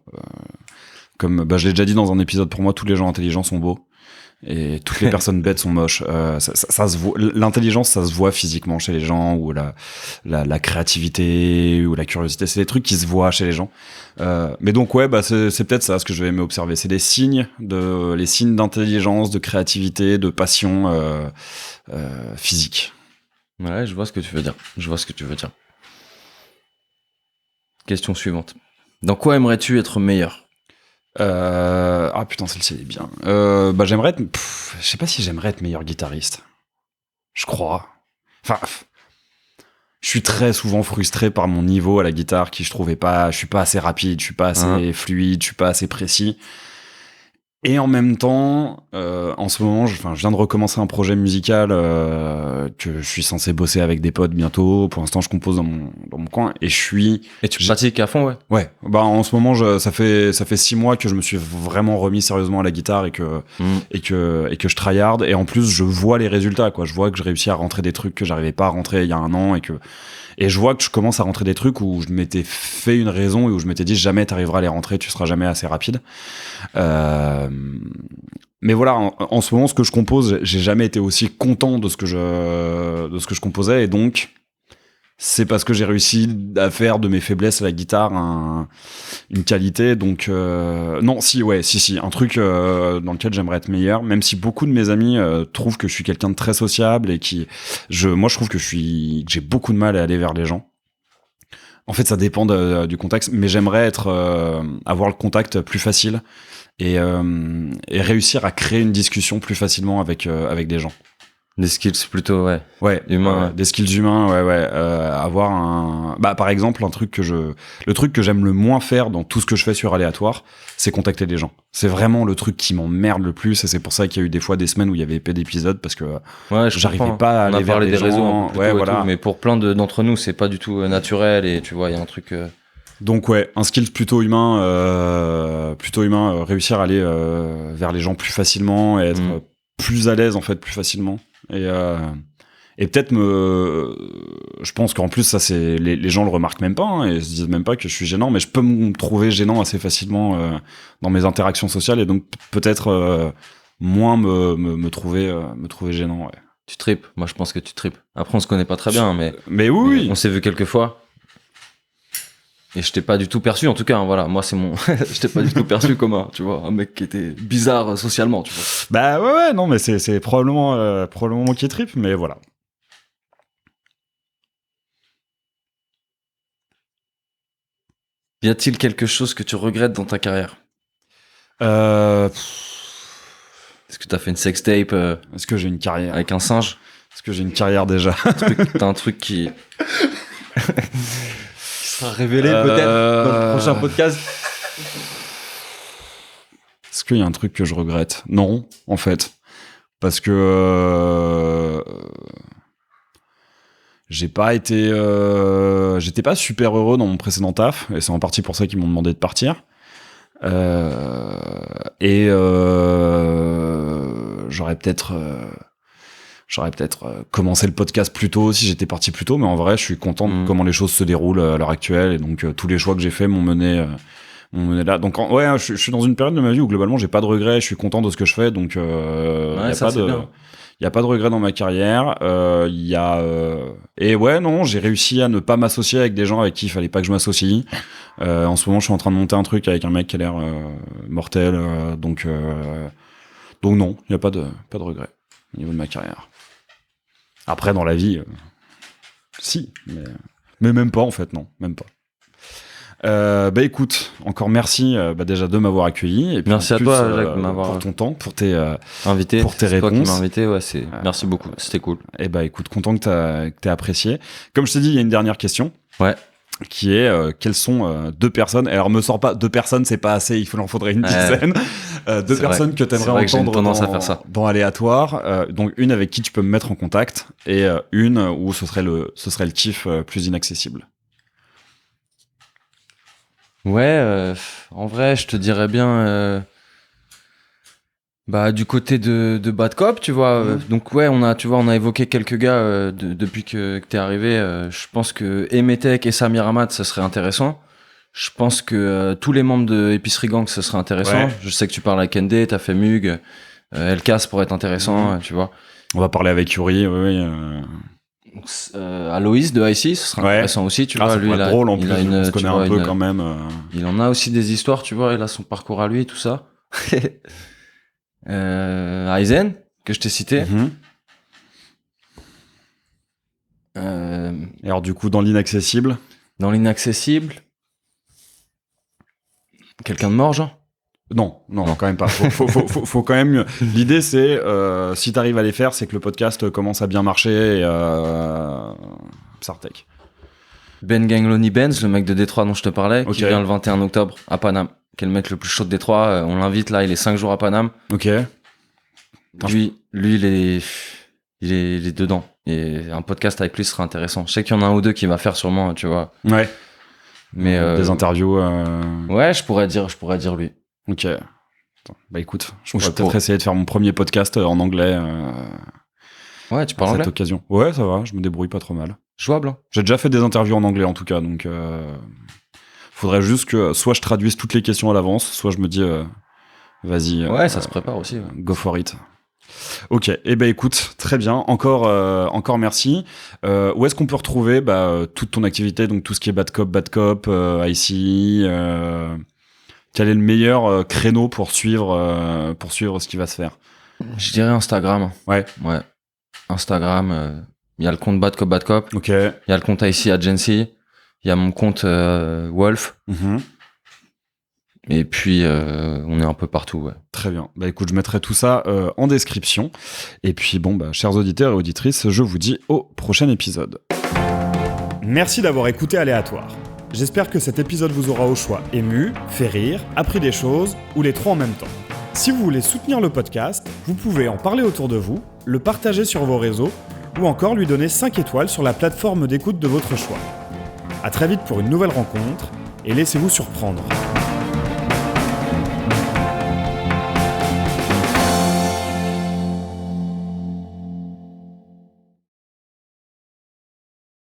Comme je l'ai déjà dit dans un épisode, pour moi, tous les gens intelligents sont beaux. Et toutes les personnes bêtes sont moches. Ça se voit. L'intelligence, ça se voit physiquement chez les gens, ou la créativité, ou la curiosité. C'est des trucs qui se voient chez les gens. Mais donc ouais, bah c'est peut-être ça ce que je vais aimer observer. C'est les signes d'intelligence, de créativité, de passion physique. Ouais, je vois ce que tu veux dire. Question suivante. Dans quoi aimerais-tu être meilleur? Ah putain, celle-ci elle est bien. Bah j'aimerais être. Je sais pas si j'aimerais être meilleur guitariste. Je crois. Enfin, je suis très souvent frustré par mon niveau à la guitare, qui je suis pas assez rapide, je suis pas assez fluide, je suis pas assez précis. Et en même temps, en ce moment, je viens de recommencer un projet musical que je suis censé bosser avec des potes bientôt. Pour l'instant, je compose dans mon coin et Et tu pratiques à fond, ouais. Ouais. Bah en ce moment, ça fait 6 mois que je me suis vraiment remis sérieusement à la guitare et que je tryhard. Et en plus, je vois les résultats, quoi. Je vois que je réussis à rentrer des trucs que j'arrivais pas à rentrer il y a un an et je vois que je commence à rentrer des trucs où je m'étais fait une raison et où je m'étais dit jamais t'arriveras à les rentrer, tu seras jamais assez rapide. Mais voilà, en ce moment, ce que je compose, j'ai jamais été aussi content de ce que je composais, et donc c'est parce que j'ai réussi à faire de mes faiblesses à la guitare une qualité. Donc non, si, un truc dans lequel j'aimerais être meilleur, même si beaucoup de mes amis trouvent que je suis quelqu'un de très sociable et moi je trouve que j'ai beaucoup de mal à aller vers les gens. En fait, ça dépend du contexte, mais j'aimerais avoir le contact plus facile et réussir à créer une discussion plus facilement avec des gens. Des skills plutôt, ouais. Humains. Des skills humains, avoir par exemple, le truc que j'aime le moins faire dans tout ce que je fais sur Aléatoire, c'est contacter les gens. C'est vraiment le truc qui m'emmerde le plus, et c'est pour ça qu'il y a eu des fois des semaines où il y avait peu d'épisodes, parce que j'arrivais pas à aller vers les gens. On a parlé des réseaux, tout, mais pour plein d'entre nous, c'est pas du tout naturel, et tu vois, il y a un truc... Donc un skill plutôt humain, réussir à aller vers les gens plus facilement et être plus à l'aise en fait plus facilement. Et peut-être je pense qu'en plus ça c'est les gens le remarquent même pas, hein, et se disent même pas que je suis gênant, mais je peux me trouver gênant assez facilement dans mes interactions sociales, et donc peut-être moins me trouver gênant. Ouais. Tu tripes. Moi je pense que tu tripes. Après on se connaît pas très bien, mais oui. On s'est vu quelques fois. Et je t'ai pas du tout perçu, en tout cas, hein, voilà, moi c'est mon... je t'ai pas du tout perçu comme un mec qui était bizarre socialement, tu vois. Bah ouais, non, mais c'est probablement moi qui tripe, mais voilà. Y a-t-il quelque chose que tu regrettes dans ta carrière? Est-ce que t'as fait une sextape Est-ce que j'ai une carrière avec un singe? Est-ce que j'ai une carrière déjà? T'as un truc qui sera révélé peut-être dans le prochain podcast. Est-ce qu'il y a un truc que je regrette ? Non, en fait. Parce que j'étais pas super heureux dans mon précédent taf, et c'est en partie pour ça qu'ils m'ont demandé de partir. J'aurais peut-être commencé le podcast plus tôt si j'étais parti plus tôt, mais en vrai, je suis content de comment les choses se déroulent à l'heure actuelle, et donc tous les choix que j'ai faits m'ont mené là. Donc je suis dans une période de ma vie où globalement j'ai pas de regrets, je suis content de ce que je fais, donc y a pas de regrets dans ma carrière. J'ai réussi à ne pas m'associer avec des gens avec qui il fallait pas que je m'associe. En ce moment, je suis en train de monter un truc avec un mec qui a l'air mortel, donc non, il y a pas de regrets au niveau de ma carrière. Après, dans la vie, si, mais même pas en fait, non, même pas. Écoute, encore merci déjà de m'avoir accueilli, et puis merci à toi Jacques, de m'avoir pour ton temps, pour tes invité, pour tes c'est réponses. toi qui m'as invité, merci beaucoup, c'était cool. Et écoute, content que t'aies apprécié. Comme je t'ai dit, il y a une dernière question. Ouais. Qui est quelles sont deux personnes, alors me sors pas, deux personnes c'est pas assez, il en faudrait une dizaine, deux personnes vrai. Que t'aimerais entendre dans Aléatoire, donc une avec qui tu peux me mettre en contact, et une où ce serait le kiff plus inaccessible. Ouais, en vrai, je te dirais bien, du côté de Bad Cop, tu vois. Donc ouais, on a évoqué quelques gars depuis que t'es arrivé. Je pense que Emetek et Samir Hamad, ce serait intéressant. Je pense que tous les membres de Épicerie Gang, ce serait intéressant. Ouais. Je sais que tu parles avec Ndé, t'as fait Mug, Elkas pourrait être intéressant, tu vois. On va parler avec Yuri, oui. Aloïs de IC, ce serait intéressant aussi, tu vois. Lui, il a drôle en plus, on se connaît un peu quand même. Il en a aussi des histoires, tu vois. Il a son parcours à lui et tout ça. Aizen, que je t'ai cité. Et alors du coup, dans l'inaccessible, quelqu'un de mort, genre? Non, quand même pas. Faut quand même. L'idée, c'est si t'arrives à les faire, c'est que le podcast commence à bien marcher. Psartec. Ben Gangloni Benz, le mec de Détroit dont je te parlais, qui vient le 21 octobre à Paname, qui est le mec le plus chaud de Détroit. On l'invite là, il est 5 jours à Paname. Ok. Lui, il est dedans. Et un podcast avec lui serait intéressant. Je sais qu'il y en a un ou deux qui va faire sûrement, tu vois. Ouais. Mais des interviews. Ouais, je pourrais dire lui. Ok. Attends, écoute, je pourrais peut-être essayer de faire mon premier podcast en anglais. Ouais, tu parles anglais ? À cette occasion. Ouais, ça va, je me débrouille pas trop mal. Jouable, hein. J'ai déjà fait des interviews en anglais en tout cas, donc faudrait juste que soit je traduise toutes les questions à l'avance, soit je me dis vas-y. Ouais, ça se prépare aussi. Ouais. Go for it. Ok, écoute, très bien, encore merci. Où est-ce qu'on peut retrouver toute ton activité, donc tout ce qui est Bad Cop, ICI, quel est le meilleur créneau pour suivre ce qui va se faire ? Je dirais Instagram. Ouais. Instagram, il y a le compte Bad Cop. Ok. Il y a le compte IC Agency. Il y a mon compte Wolf. Et puis, on est un peu partout, ouais. Très bien. Écoute, je mettrai tout ça en description. Et puis, chers auditeurs et auditrices, je vous dis au prochain épisode. Merci d'avoir écouté Aléatoire. J'espère que cet épisode vous aura au choix ému, fait rire, appris des choses, ou les trois en même temps. Si vous voulez soutenir le podcast, vous pouvez en parler autour de vous, le partager sur vos réseaux, ou encore lui donner 5 étoiles sur la plateforme d'écoute de votre choix. À très vite pour une nouvelle rencontre, et laissez-vous surprendre.